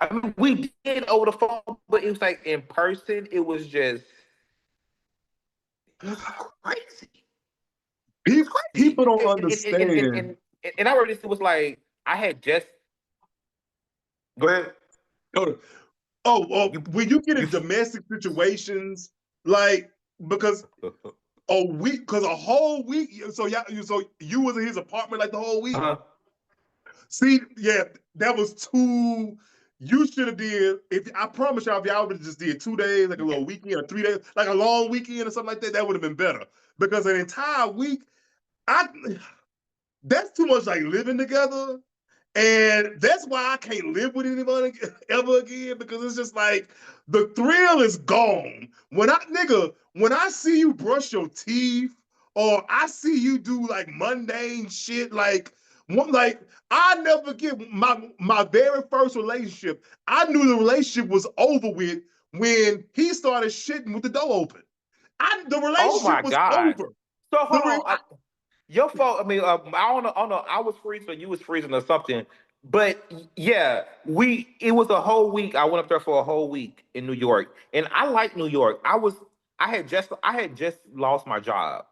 Speaker 2: I mean, we did over the phone, but it was like in person. It was crazy. It was crazy,
Speaker 1: People don't understand.
Speaker 2: and I already it was like I had just go ahead.
Speaker 1: Oh, oh,
Speaker 2: You
Speaker 1: when you get
Speaker 2: you
Speaker 1: in domestic situations, like because because a whole week, so you was in his apartment like the whole week.
Speaker 2: uh-huh.
Speaker 1: See, yeah, that was too. You should have did. If I promise y'all, if y'all would have just did 2 days, like a
Speaker 2: Yeah.
Speaker 1: little weekend, or 3 days, like a long weekend or something like that, that would have been better. Because an entire week, I that's too much like living together. And that's why I can't live with anybody ever again, because it's just like the thrill is gone. When I see you brush your teeth or I see you do like mundane shit, like I never forget my very first relationship. I knew the relationship was over with when he started shitting with the door open. The
Speaker 2: Oh
Speaker 1: relationship
Speaker 2: my
Speaker 1: was
Speaker 2: god.
Speaker 1: over.
Speaker 2: So
Speaker 1: The
Speaker 2: hold on. Your fault. I mean, I don't know. I was freezing or you was freezing or something. But yeah, it was a whole week. I went up there for a whole week in New York, and I like New York. I had just lost my job,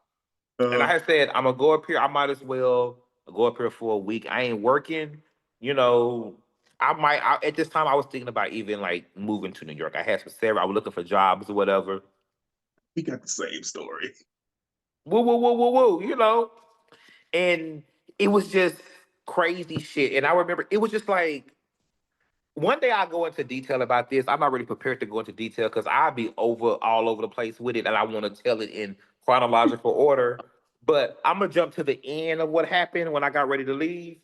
Speaker 2: and I
Speaker 1: uh,
Speaker 2: had said I'm gonna go up here. I might as well go up here for a week. I ain't working. You know, at this time I was thinking about even like moving to New York. I had some several. I was looking for jobs or whatever.
Speaker 1: we got the same story.
Speaker 2: Woo woo woo woo woo. You know, and it was just crazy shit. And I remember it was just like one day I go into detail about this. I'm not really prepared to go into detail because I'll be all over the place with it, and I want to tell it in chronological order. But I'm gonna jump to the end of what happened when I got ready to leave.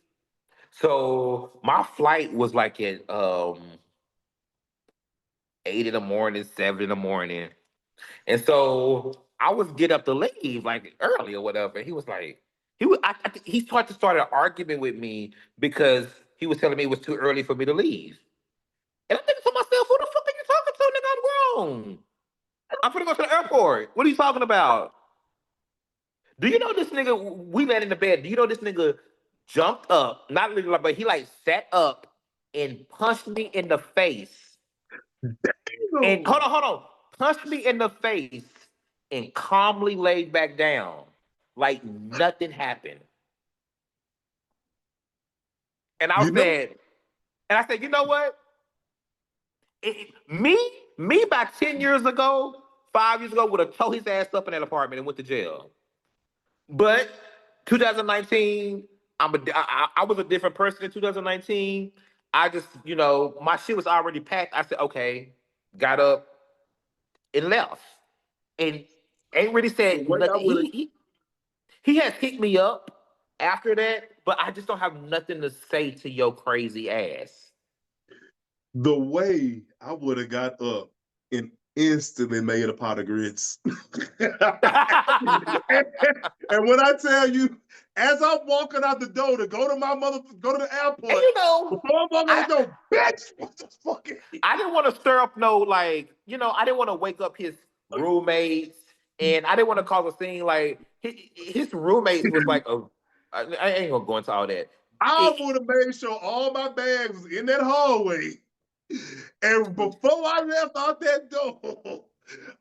Speaker 2: So my flight was like at 8 in the morning, 7 in the morning, and so I was get up to leave like early or whatever. He was like, I think he started an argument with me because he was telling me it was too early for me to leave. And I'm thinking to myself, who the fuck are you talking to, nigga? I'm grown. I'm finna go to the airport. What are you talking about? Do you know this nigga? We landed in the bed. Do you know this nigga jumped up, not literally, but he like sat up and punched me in the face. And
Speaker 1: Damn.
Speaker 2: hold on, punched me in the face and calmly laid back down like nothing happened. And I
Speaker 1: You know,
Speaker 2: said, you know what? Me, about 10 years ago, 5 years ago, would have tore his ass up in that apartment and went to jail. But 2019, I was a different person in 2019. I just, my shit was already packed. I said, okay, got up and left. And ain't really
Speaker 1: the
Speaker 2: said
Speaker 1: way I
Speaker 2: nothing.
Speaker 1: would have
Speaker 2: He has hit me up after that, but I just don't have nothing to say to your crazy ass.
Speaker 1: the way I would have got up and instantly made a pot of grits. and, and when I tell you, as I'm walking out the door to go to the
Speaker 2: And
Speaker 1: airport, before I'm walking out the
Speaker 2: I
Speaker 1: door, bitch, what the fuck?
Speaker 2: I didn't want to stir up no like, I didn't want to wake up his roommates, and I didn't want to cause a scene. Like his roommates was like, oh, I ain't gonna go into all that.
Speaker 1: I
Speaker 2: It,
Speaker 1: would have made sure all my bags was in that hallway. And before I left out that door,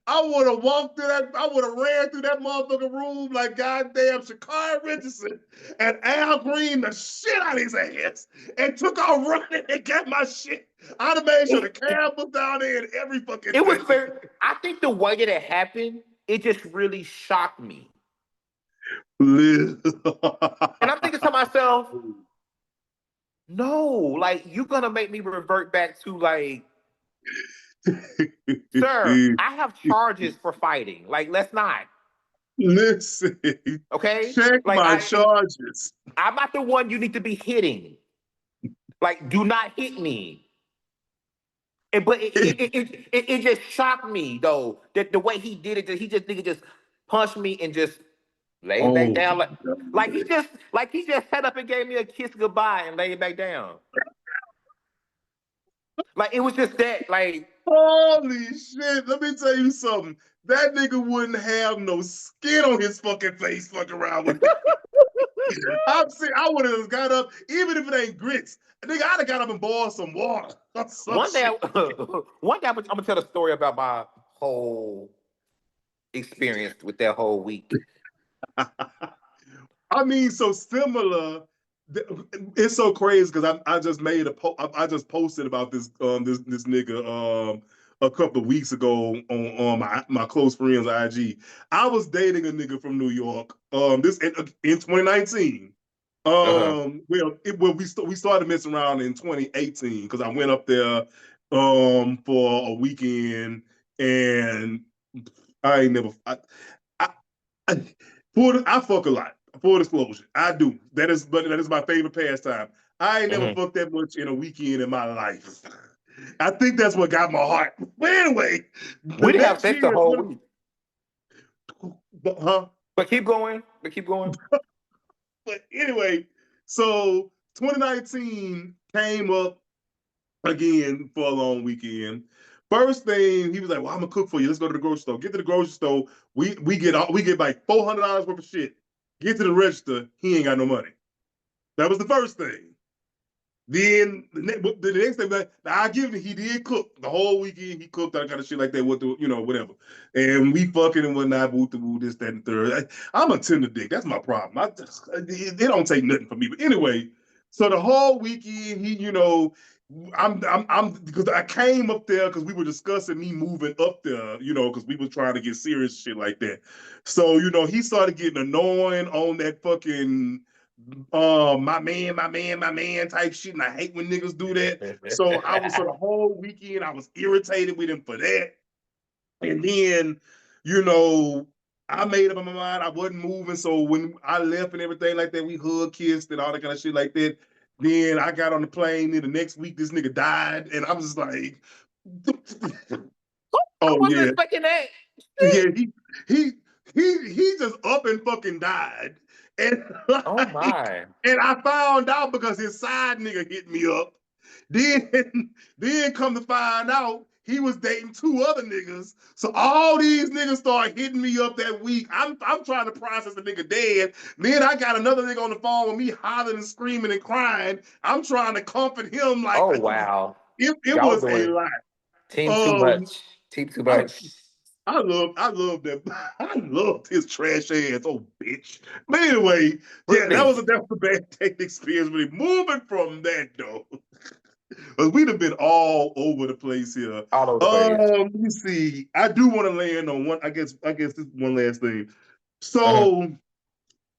Speaker 1: I would have walked through that, I would have ran through that motherfucking room like goddamn Shakari Richardson and Al Green the shit out of his ass and took off running and got my shit. I'd have made sure the
Speaker 2: it,
Speaker 1: cab was down there and every fucking
Speaker 2: it was
Speaker 1: thing.
Speaker 2: very. I think the way that it happened, it just really shocked me. And I'm thinking to myself, no, like you're gonna make me revert back to like, sir, I have charges for fighting. Like, let's not.
Speaker 1: Listen,
Speaker 2: Okay?
Speaker 1: check
Speaker 2: Like
Speaker 1: my charges.
Speaker 2: I'm not the one you need to be hitting. Like, do not hit me. But it just shocked me though that the way he did it, that he just nigga just punched me and just laid back
Speaker 1: Oh,
Speaker 2: down like he just sat up and gave me a kiss goodbye and laid back down. Like it was just that like
Speaker 1: holy shit. Let me tell you something. That nigga wouldn't have no skin on his fucking face fucking around with me. I'm saying I would have got up, even if it ain't grits. Nigga, I'd have got up and boiled some water or some
Speaker 2: one day
Speaker 1: shit.
Speaker 2: one day I'm gonna tell a story about my whole experience with that whole week.
Speaker 1: I mean, so similar. It's so crazy because I just made I just posted about this nigga a couple of weeks ago on my close friends IG. I was dating a nigga from New York this in 2019.
Speaker 2: Uh-huh.
Speaker 1: We started messing around in 2018 because I went up there for a weekend and I ain't never I, I, I fuck a lot. Full disclosure, I do. That is my favorite pastime. I ain't never
Speaker 2: Mm-hmm.
Speaker 1: fucked that much in a weekend in my life. I think that's what got my heart. But anyway,
Speaker 2: We
Speaker 1: the
Speaker 2: didn't have
Speaker 1: next
Speaker 2: sex the
Speaker 1: year,
Speaker 2: whole week.
Speaker 1: huh?
Speaker 2: But keep going. But keep going.
Speaker 1: But anyway, so 2019 came up again for a long weekend. First thing he was like, "Well, I'm gonna cook for you. Let's go to the grocery store. Get to the grocery store. We get like $400 worth of shit. Get to the register. He ain't got no money. That was the first thing. Then the next thing, like, I give it. He did cook the whole weekend. He cooked that kind of shit like that. What the whatever. And we fucking and whatnot. Boo to boo this that and the third. I'm a tender dick. That's my problem. It don't take nothing from me. But anyway, so the whole weekend he I'm because I came up there because we were discussing me moving up there, because we were trying to get serious shit like that. So, he started getting annoying on that fucking my man type shit. And I hate when niggas do that. So the whole weekend I was irritated with him for that. And then, you know, I made up my mind I wasn't moving. So when I left and everything like that, we hug, kissed, and all that kind of shit like that. Then I got on the plane. Then the next week, this nigga died, and I'm just like,
Speaker 2: I
Speaker 1: oh
Speaker 2: wasn't
Speaker 1: yeah,
Speaker 2: expecting that.
Speaker 1: yeah.
Speaker 2: Shit.
Speaker 1: He he just up and fucking died. And
Speaker 2: Oh
Speaker 1: like,
Speaker 2: my.
Speaker 1: and I found out because his side nigga hit me up. Then, then come to find out he was dating two other niggas. So all these niggas start hitting me up that week. I'm trying to process the nigga dead. Then I got another nigga on the phone with me hollering and screaming and crying. I'm trying to comfort him like
Speaker 2: Oh wow.
Speaker 1: it
Speaker 2: Y'all
Speaker 1: was a
Speaker 2: doing
Speaker 1: lot.
Speaker 2: team too
Speaker 1: Um,
Speaker 2: much. Team too
Speaker 1: I,
Speaker 2: much.
Speaker 1: I love that. I loved his trash ass, oh bitch. But anyway, yeah,
Speaker 2: Really?
Speaker 1: that was a bad dating experience. Really, moving from that though, but we'd have been all over the place here.
Speaker 2: All over the place.
Speaker 1: Let me see. I do want to land on one. I guess this one last thing.
Speaker 2: Uh-huh.
Speaker 1: So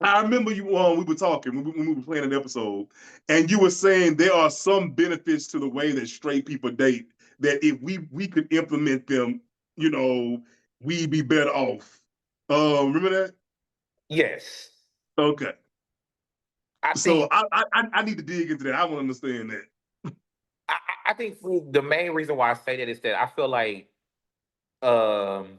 Speaker 1: I remember you we were talking when we were playing an episode, and you were saying there are some benefits to the way that straight people date that if we could implement them, you know, we'd be better off. Remember that?
Speaker 2: Yes.
Speaker 1: Okay.
Speaker 2: I
Speaker 1: So
Speaker 2: think
Speaker 1: I need to dig into that. I want to understand that.
Speaker 2: I think the main reason why I say that is that I feel like um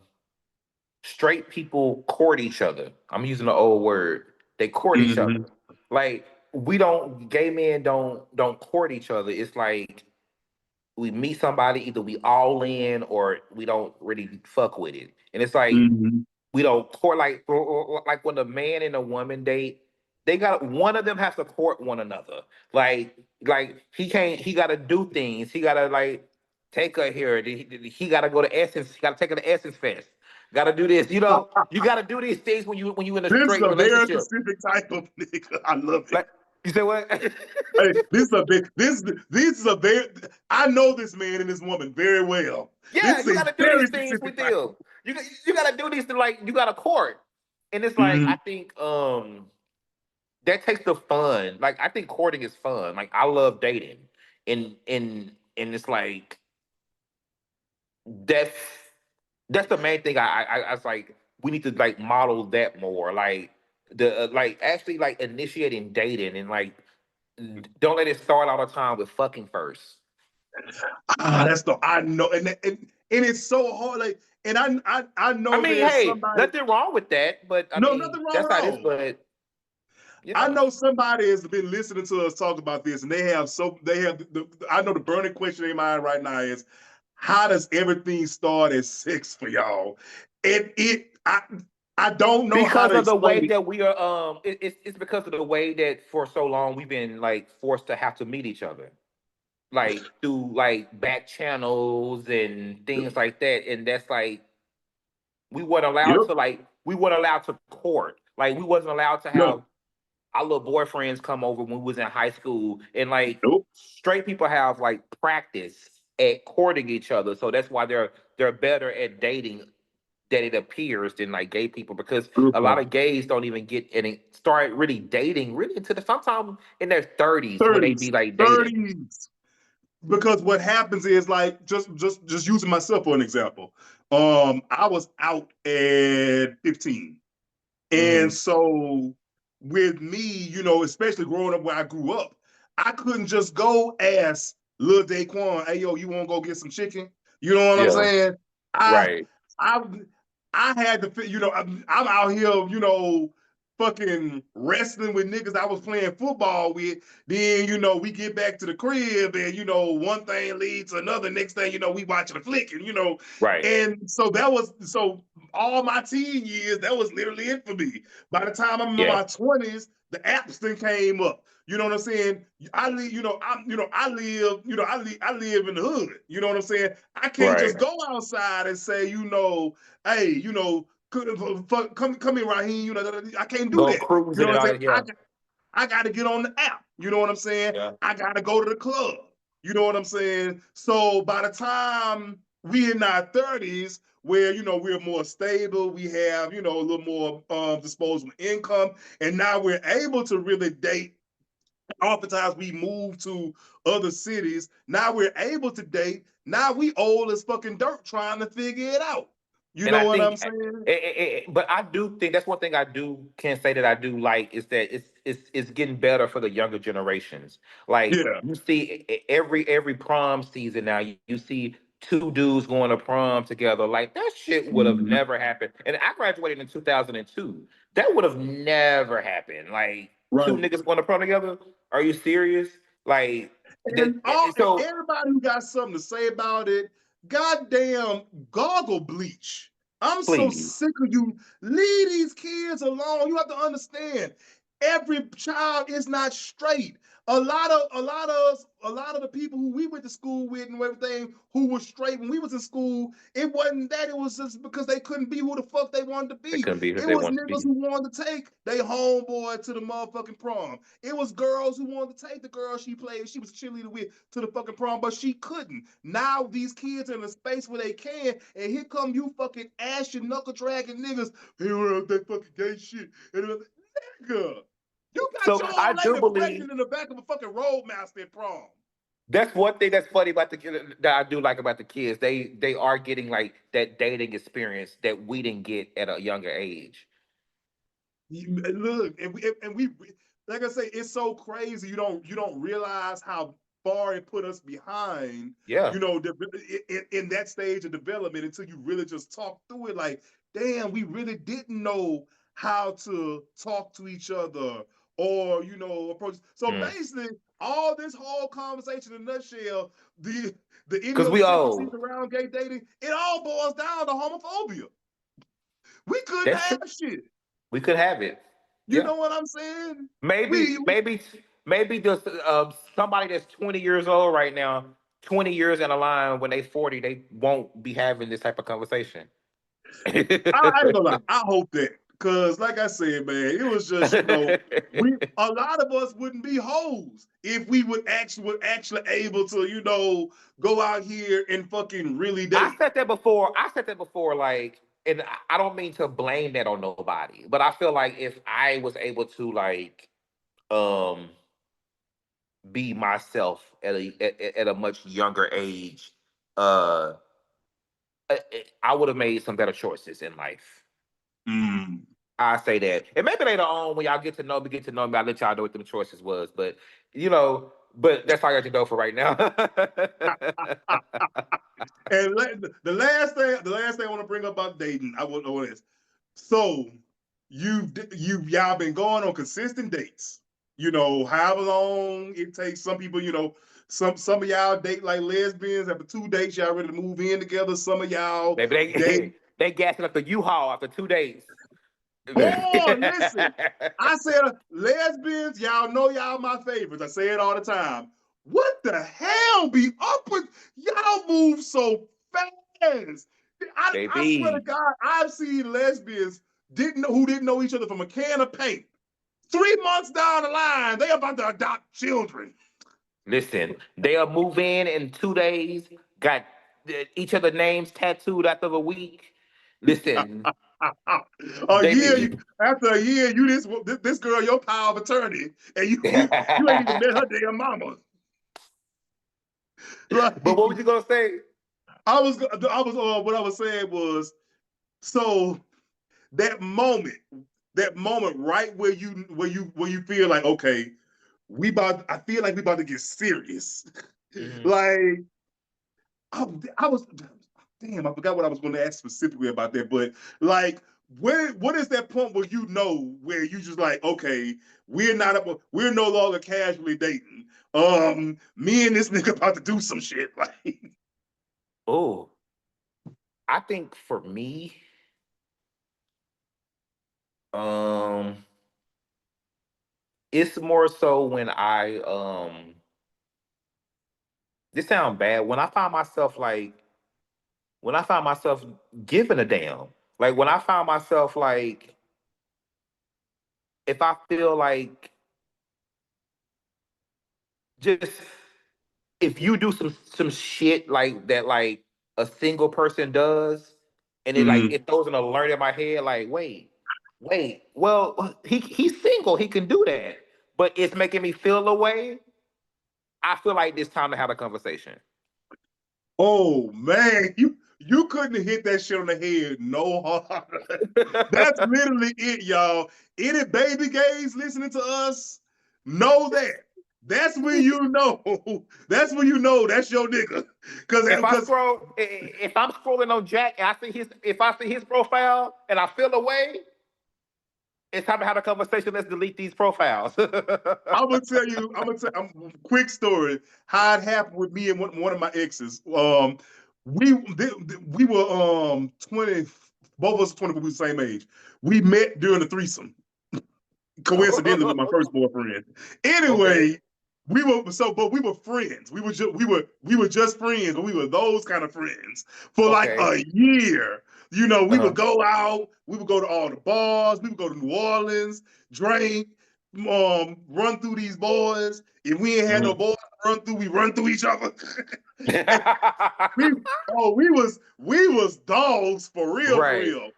Speaker 2: straight people court each other. I'm using the old word. They court each other.
Speaker 1: Mm-hmm.
Speaker 2: Like we don't gay men don't court each other. It's like we meet somebody, either we all in or we don't really fuck with it. And it's like
Speaker 1: Mm-hmm.
Speaker 2: we don't court like when a man and a woman date, they got one of them has to court one another. Like he gotta do things. He gotta like take her here. He gotta go to Essence. He gotta take her to Essence Fest. Gotta do this. You gotta do these things when you in a
Speaker 1: This is
Speaker 2: straight
Speaker 1: a very
Speaker 2: relationship.
Speaker 1: specific type of nigga. I love it.
Speaker 2: Like you say what?
Speaker 1: Hey, this is a big, this is a very. I know this man and this woman very well. This
Speaker 2: Yeah,
Speaker 1: is
Speaker 2: you
Speaker 1: a
Speaker 2: gotta do
Speaker 1: very
Speaker 2: these things
Speaker 1: specific
Speaker 2: with
Speaker 1: type
Speaker 2: them.
Speaker 1: of.
Speaker 2: You gotta do these to like you gotta court. And it's like I
Speaker 1: Mm-hmm.
Speaker 2: think that takes the fun. Like I think courting is fun. Like I love dating. And it's like that's that's the main thing I was like we need to like model that more. Like the like actually like initiating dating and like don't let it start all the time with fucking first.
Speaker 1: That's the I know, and it's so hard. Like, and I
Speaker 2: I
Speaker 1: know
Speaker 2: mean,
Speaker 1: there's
Speaker 2: hey,
Speaker 1: somebody.
Speaker 2: nothing wrong with that, but I
Speaker 1: No,
Speaker 2: mean
Speaker 1: nothing wrong
Speaker 2: that's
Speaker 1: at
Speaker 2: how it is.
Speaker 1: all.
Speaker 2: But
Speaker 1: I
Speaker 2: yeah,
Speaker 1: know somebody has been listening to us talk about this, and they have I know the burning question in their mind right now is how does everything start at sex for y'all? I don't know how
Speaker 2: because
Speaker 1: to
Speaker 2: of the
Speaker 1: explain
Speaker 2: way
Speaker 1: it.
Speaker 2: that we are, it's because of the way that for so long we've been like forced to have to meet each other, like through like back channels and things like that, and that's like
Speaker 1: Yep.
Speaker 2: we weren't allowed to court, like we wasn't allowed to have
Speaker 1: No.
Speaker 2: our little boyfriends come over when we was in high school, and like
Speaker 1: Nope.
Speaker 2: straight people have like practice at courting each other, so that's why they're better at dating that it appears than like gay people, because a lot of gays don't even get any start really dating really until sometime in their 30s when they be
Speaker 1: 30s,
Speaker 2: like dating.
Speaker 1: 30s. Because what happens is like just using myself for an example. I was out at 15. And
Speaker 2: Hmm.
Speaker 1: so with me, especially growing up where I grew up, I couldn't just go ask Lil Daquan, hey yo, you want to go get some chicken? You know what I'm
Speaker 2: Yeah.
Speaker 1: saying? I
Speaker 2: Right.
Speaker 1: I I had to, I'm out here, fucking wrestling with niggas I was playing football with. Then, we get back to the crib and, one thing leads to another. Next thing, we watching a flick and.
Speaker 2: Right.
Speaker 1: And so all my teen years, that was literally it for me. By the time I'm in
Speaker 2: Yeah.
Speaker 1: my 20s, the apps then came up. You know what I'm saying? I live, I live in the hood. You know what I'm saying? I can't
Speaker 2: Right.
Speaker 1: just go outside and say, hey, come here, Raheem. I can't do
Speaker 2: Go
Speaker 1: that. You
Speaker 2: cruising
Speaker 1: know
Speaker 2: and
Speaker 1: what I'm
Speaker 2: all
Speaker 1: saying?
Speaker 2: that. Yeah.
Speaker 1: I got to get on the app. You know what I'm saying?
Speaker 2: Yeah.
Speaker 1: I got to go to the club. You know what I'm saying? So by the time we in our 30s, where we're more stable, we have a little more disposable income, and now we're able to really date. Oftentimes we move to other cities. Now we're able to date. Now we old as fucking dirt trying to figure it out. You
Speaker 2: And
Speaker 1: know
Speaker 2: I
Speaker 1: what I'm
Speaker 2: think,
Speaker 1: saying?
Speaker 2: but I do think that's one thing I do can say that I do like is that it's getting better for the younger generations. Like
Speaker 1: Yeah.
Speaker 2: you see every prom season now, you see two dudes going to prom together. Like that shit would have never happened. And I graduated in 2002. That would have never happened. Like two
Speaker 1: Right.
Speaker 2: niggas going to prom together. Are you serious? Like that.
Speaker 1: And
Speaker 2: So
Speaker 1: everybody who got something to say about it, goddamn goggle bleach. I'm so
Speaker 2: please,
Speaker 1: sick of you. Leave these kids alone. You have to understand, every child is not straight. A lot of the people who we went to school with and everything who were straight when we was in school, it wasn't that. It was just because they couldn't be who the fuck they wanted to
Speaker 2: they
Speaker 1: be.
Speaker 2: couldn't be who
Speaker 1: It
Speaker 2: they
Speaker 1: was
Speaker 2: want to
Speaker 1: niggas
Speaker 2: be.
Speaker 1: who wanted to take they homeboy to the motherfucking prom. It was girls who wanted to take the girl she played, she was a cheerleader with, to the fucking prom, but she couldn't. Now these kids are in a space where they can, and here come you fucking ass your knuckle dragging niggas. Hey, what that fucking gay shit? Nigga, you got
Speaker 2: So
Speaker 1: your
Speaker 2: I
Speaker 1: old
Speaker 2: do
Speaker 1: lady
Speaker 2: believe
Speaker 1: pregnant in the back of a fucking roadmaster at prom.
Speaker 2: that's one thing that's funny about that I do like about the kids. They are getting like that dating experience that we didn't get at a younger age.
Speaker 1: Look, and we like I say, it's so crazy. You don't realize how far it put us behind.
Speaker 2: Yeah,
Speaker 1: In that stage of development until you really just talk through it. Like, damn, we really didn't know how to talk to each other or approach. So basically, all this whole conversation in a nutshell, the
Speaker 2: because we
Speaker 1: idiosyncrasies
Speaker 2: old.
Speaker 1: around gay dating, it all boils down to homophobia. We couldn't
Speaker 2: That's true.
Speaker 1: have shit.
Speaker 2: We could have it.
Speaker 1: You
Speaker 2: Yeah.
Speaker 1: know what I'm saying?
Speaker 2: Maybe,
Speaker 1: We
Speaker 2: maybe, maybe just somebody that's 20 years old right now, 20 years in a line when they 40, they won't be having this type of conversation.
Speaker 1: I ain't gonna lie. I hope that, because like I said, man, it was just we a lot of us wouldn't be hoes if we would actually able to go out here and fucking really
Speaker 2: I
Speaker 1: date.
Speaker 2: said that before. I said that before, like, and I don't mean to blame that on nobody, but I feel like if I was able to like um be myself at a much younger age, uh I would have made some better choices in life.
Speaker 1: Mm.
Speaker 2: I say that, and maybe later on when y'all get to know me, I'll let y'all know what them choices was. But but that's all I got to know for right now.
Speaker 1: And the last thing I want to bring up about dating, I want to know this. So y'all been going on consistent dates. However long it takes. Some people, some of y'all date like lesbians. After 2 dates, y'all ready to move in together. Some of y'all
Speaker 2: Maybe
Speaker 1: date.
Speaker 2: they gassing up the U-Haul after 2 days.
Speaker 1: Boy, listen. I said lesbians, y'all know y'all my favorites. I say it all the time. What the hell be up with y'all move so fast? I swear to
Speaker 2: Baby,
Speaker 1: God, I've seen lesbians who didn't know each other from a can of paint. 3 months down the line, they about to adopt children.
Speaker 2: listen, they'll move in 2 days. Got each other names tattooed after the week. Listen,
Speaker 1: a
Speaker 2: they
Speaker 1: year,
Speaker 2: be.
Speaker 1: after a year, you this girl your power of attorney, and you ain't even met her damn mama.
Speaker 2: But
Speaker 1: Like
Speaker 2: what was you gonna say?
Speaker 1: what I was saying was, so that moment, right where you feel like, okay, I feel like we about to get serious.
Speaker 2: Mhm.
Speaker 1: Like I was, damn, I forgot what I was going to ask specifically about that, but like, what is that point where you just like, okay, we're no longer casually dating. Me and this nigga about to do some shit. Like,
Speaker 2: Oh, I think for me, um, it's more so when this sound bad, when I find myself giving a damn. Like when I find myself like if I feel like just if you do some shit like that like a single person does and
Speaker 1: mm,
Speaker 2: it throws an alert in my head like wait, well he's single, he can do that. But it's making me feel a way. I feel like it's time to have a conversation.
Speaker 1: oh man, you couldn't have hit that shit on the head no harder. That's literally it, y'all. Any baby gays listening to us know that. that's when you know. That's when you know that's your nigga. Because
Speaker 2: If I'm scrolling on Jack and if I see his profile and I feel away, it's time to have a conversation. Let's delete these profiles.
Speaker 1: I'm gonna tell quick story how it happened with me and one of my exes. We were 20, both of us 20, we were the same age. We met during the threesome, coincidentally with my first boyfriend.
Speaker 2: Okay.
Speaker 1: Anyway, but we were friends. We were just friends, but we were those kind of friends for like
Speaker 2: Okay.
Speaker 1: a year. You know, we
Speaker 2: Uh-huh.
Speaker 1: would go out, we would go to all the bars, we would go to New Orleans, drink, run through these boys. If we ain't had no
Speaker 2: Mhm.
Speaker 1: boys to run through, we run through each other. we we was dogs for real, for
Speaker 2: Right.
Speaker 1: real.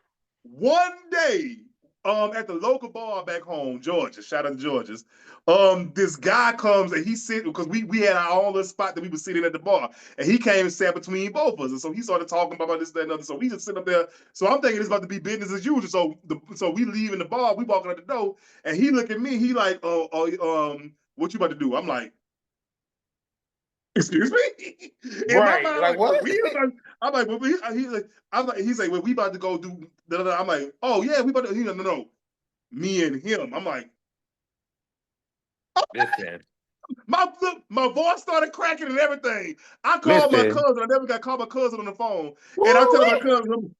Speaker 1: One day, at the local bar back home, Georgia, shout out to Georgia's, this guy comes and he sit because we had our own little spot that we were sitting at the bar, and he came and sat between both of us, and so he started talking about this, that, and other. So we just sit up there. So I'm thinking it's about to be business as usual. So we leave in the bar, we walking out the door, and he look at me, he like, what you about to do? I'm like, excuse me. In my
Speaker 2: Right.
Speaker 1: mind, I'm
Speaker 2: Like
Speaker 1: like, well,
Speaker 2: what?
Speaker 1: we about, I'm like, well, he's like, well, we about to go do. Da, da, da. I'm like, oh yeah, we about to. He like, no, me and him. I'm like,
Speaker 2: Listen.
Speaker 1: my voice started cracking and everything. I called my
Speaker 2: Listen.
Speaker 1: cousin. I never got called my cousin on the phone, and I'm telling my
Speaker 2: Woo-wee.
Speaker 1: cousin,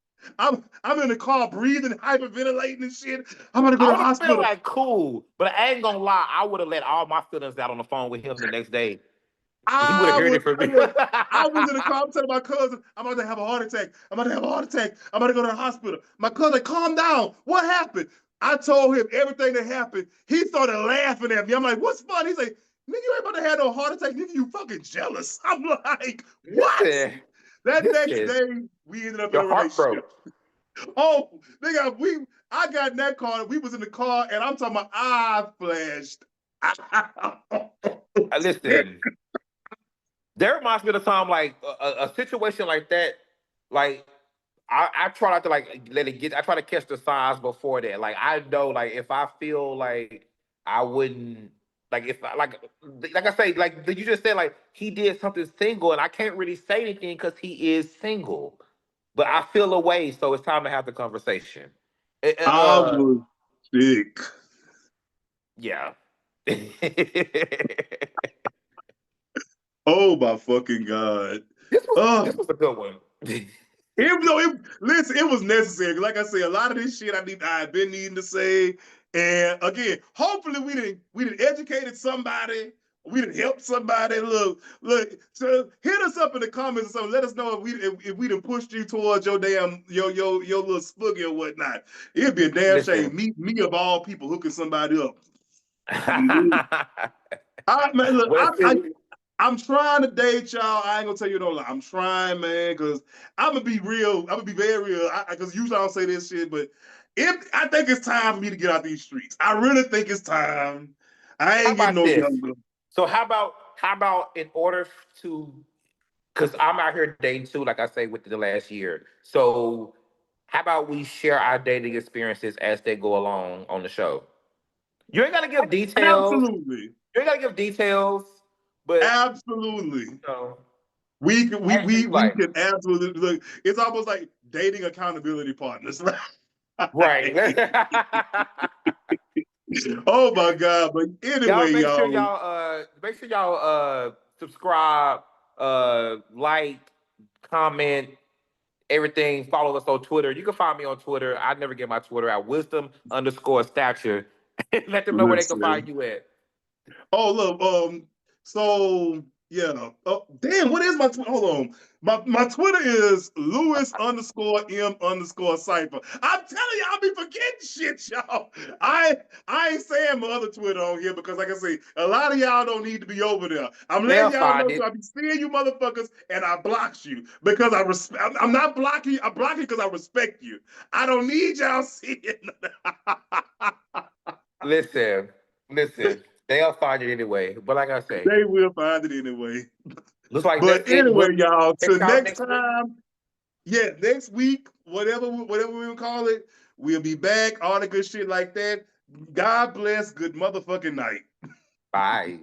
Speaker 1: I'm in the car breathing, hyperventilating and shit. I'm about to go
Speaker 2: I
Speaker 1: to the
Speaker 2: would have been
Speaker 1: hospital.
Speaker 2: like, cool, but I ain't gonna lie. I would have let all my feelings out on the phone with him the next day. He would have
Speaker 1: I
Speaker 2: heard
Speaker 1: was,
Speaker 2: it from
Speaker 1: I
Speaker 2: me.
Speaker 1: was, I was in the car. I'm telling my cousin, I'm about to have a heart attack. I'm about to have a heart attack. I'm about to go to the hospital. My cousin, like, calm down. What happened? I told him everything that happened. He started laughing at me. I'm like, what's funny? He's like, nigga, you ain't about to have no heart attack. Nigga, you fucking jealous. I'm like, what?
Speaker 2: Listen.
Speaker 1: That next
Speaker 2: Listen.
Speaker 1: day, we ended up in
Speaker 2: Your
Speaker 1: a
Speaker 2: heart
Speaker 1: relationship.
Speaker 2: broke.
Speaker 1: Oh, nigga, I got in that car. We was in the car, and I'm talking about I flashed.
Speaker 2: Listen. That reminds me of the time, like a situation like that. Like I try not to like let it get. I try to catch the signs before that. Like I know, like if I feel like I wouldn't, like if like I say, like you just said, like he did something single, and I can't really say anything because he is single. But I feel away, so it's time to have the conversation.
Speaker 1: I was sick.
Speaker 2: Yeah.
Speaker 1: Oh my fucking god.
Speaker 2: this was
Speaker 1: Oh,
Speaker 2: this was a good one.
Speaker 1: listen, it was necessary. Like I said, a lot of this shit I've been needing to say. And again, hopefully we didn't educated somebody. We didn't help somebody. Look. So hit us up in the comments or something. Let us know if we done pushed you towards your damn your little spooky or whatnot. It'd be a damn
Speaker 2: Listen.
Speaker 1: shame. Me of all people hooking somebody up. Man, look,
Speaker 2: Well, see,
Speaker 1: I'm trying to date y'all. I ain't gonna tell you no lie. I'm trying, man, because I'm gonna be real. I'm gonna be very real. Because usually I don't say this shit, but I think it's time for me to get out these streets. I really think it's time. I
Speaker 2: how
Speaker 1: ain't getting
Speaker 2: about
Speaker 1: no
Speaker 2: this?
Speaker 1: younger.
Speaker 2: So how about in order to, because I'm out here dating too, like I say with the last year. So how about we share our dating experiences as they go along on the show? You ain't gotta give details.
Speaker 1: Absolutely,
Speaker 2: You ain't gotta give details, but
Speaker 1: absolutely.
Speaker 2: you know,
Speaker 1: We can we
Speaker 2: as you
Speaker 1: we we
Speaker 2: like.
Speaker 1: can absolutely look. It's almost like dating accountability partners.
Speaker 2: Right.
Speaker 1: Oh my god! But
Speaker 2: Y'all
Speaker 1: anyway, y'all.
Speaker 2: make sure y'all subscribe, like, comment, everything. Follow us on Twitter. You can find me on Twitter. I never get my Twitter at wisdom_stature. Let them know where they can
Speaker 1: Listen.
Speaker 2: find you at.
Speaker 1: Oh look, so yeah. Oh damn, what is my hold on. My Twitter is Lewis_M_Cipher. I'm telling you, I'll be forgetting shit, y'all. I ain't saying my other Twitter on here because like I say, a lot of y'all don't need to be over there. I'm
Speaker 2: They'll
Speaker 1: letting y'all know
Speaker 2: find
Speaker 1: so
Speaker 2: it.
Speaker 1: I be seeing you motherfuckers and I blocked you because I'm not blocking you, I block you because I respect you. I don't need y'all seeing.
Speaker 2: Listen, listen. They'll find it anyway. But like I say,
Speaker 1: They will find it anyway.
Speaker 2: looks like
Speaker 1: But
Speaker 2: that's it. We'll
Speaker 1: anyway, y'all,
Speaker 2: catch
Speaker 1: till
Speaker 2: y'all
Speaker 1: next
Speaker 2: next week.
Speaker 1: time, yeah, next week, whatever we call it, we'll be back, all the good shit like that. God bless, good motherfucking night.
Speaker 2: Bye.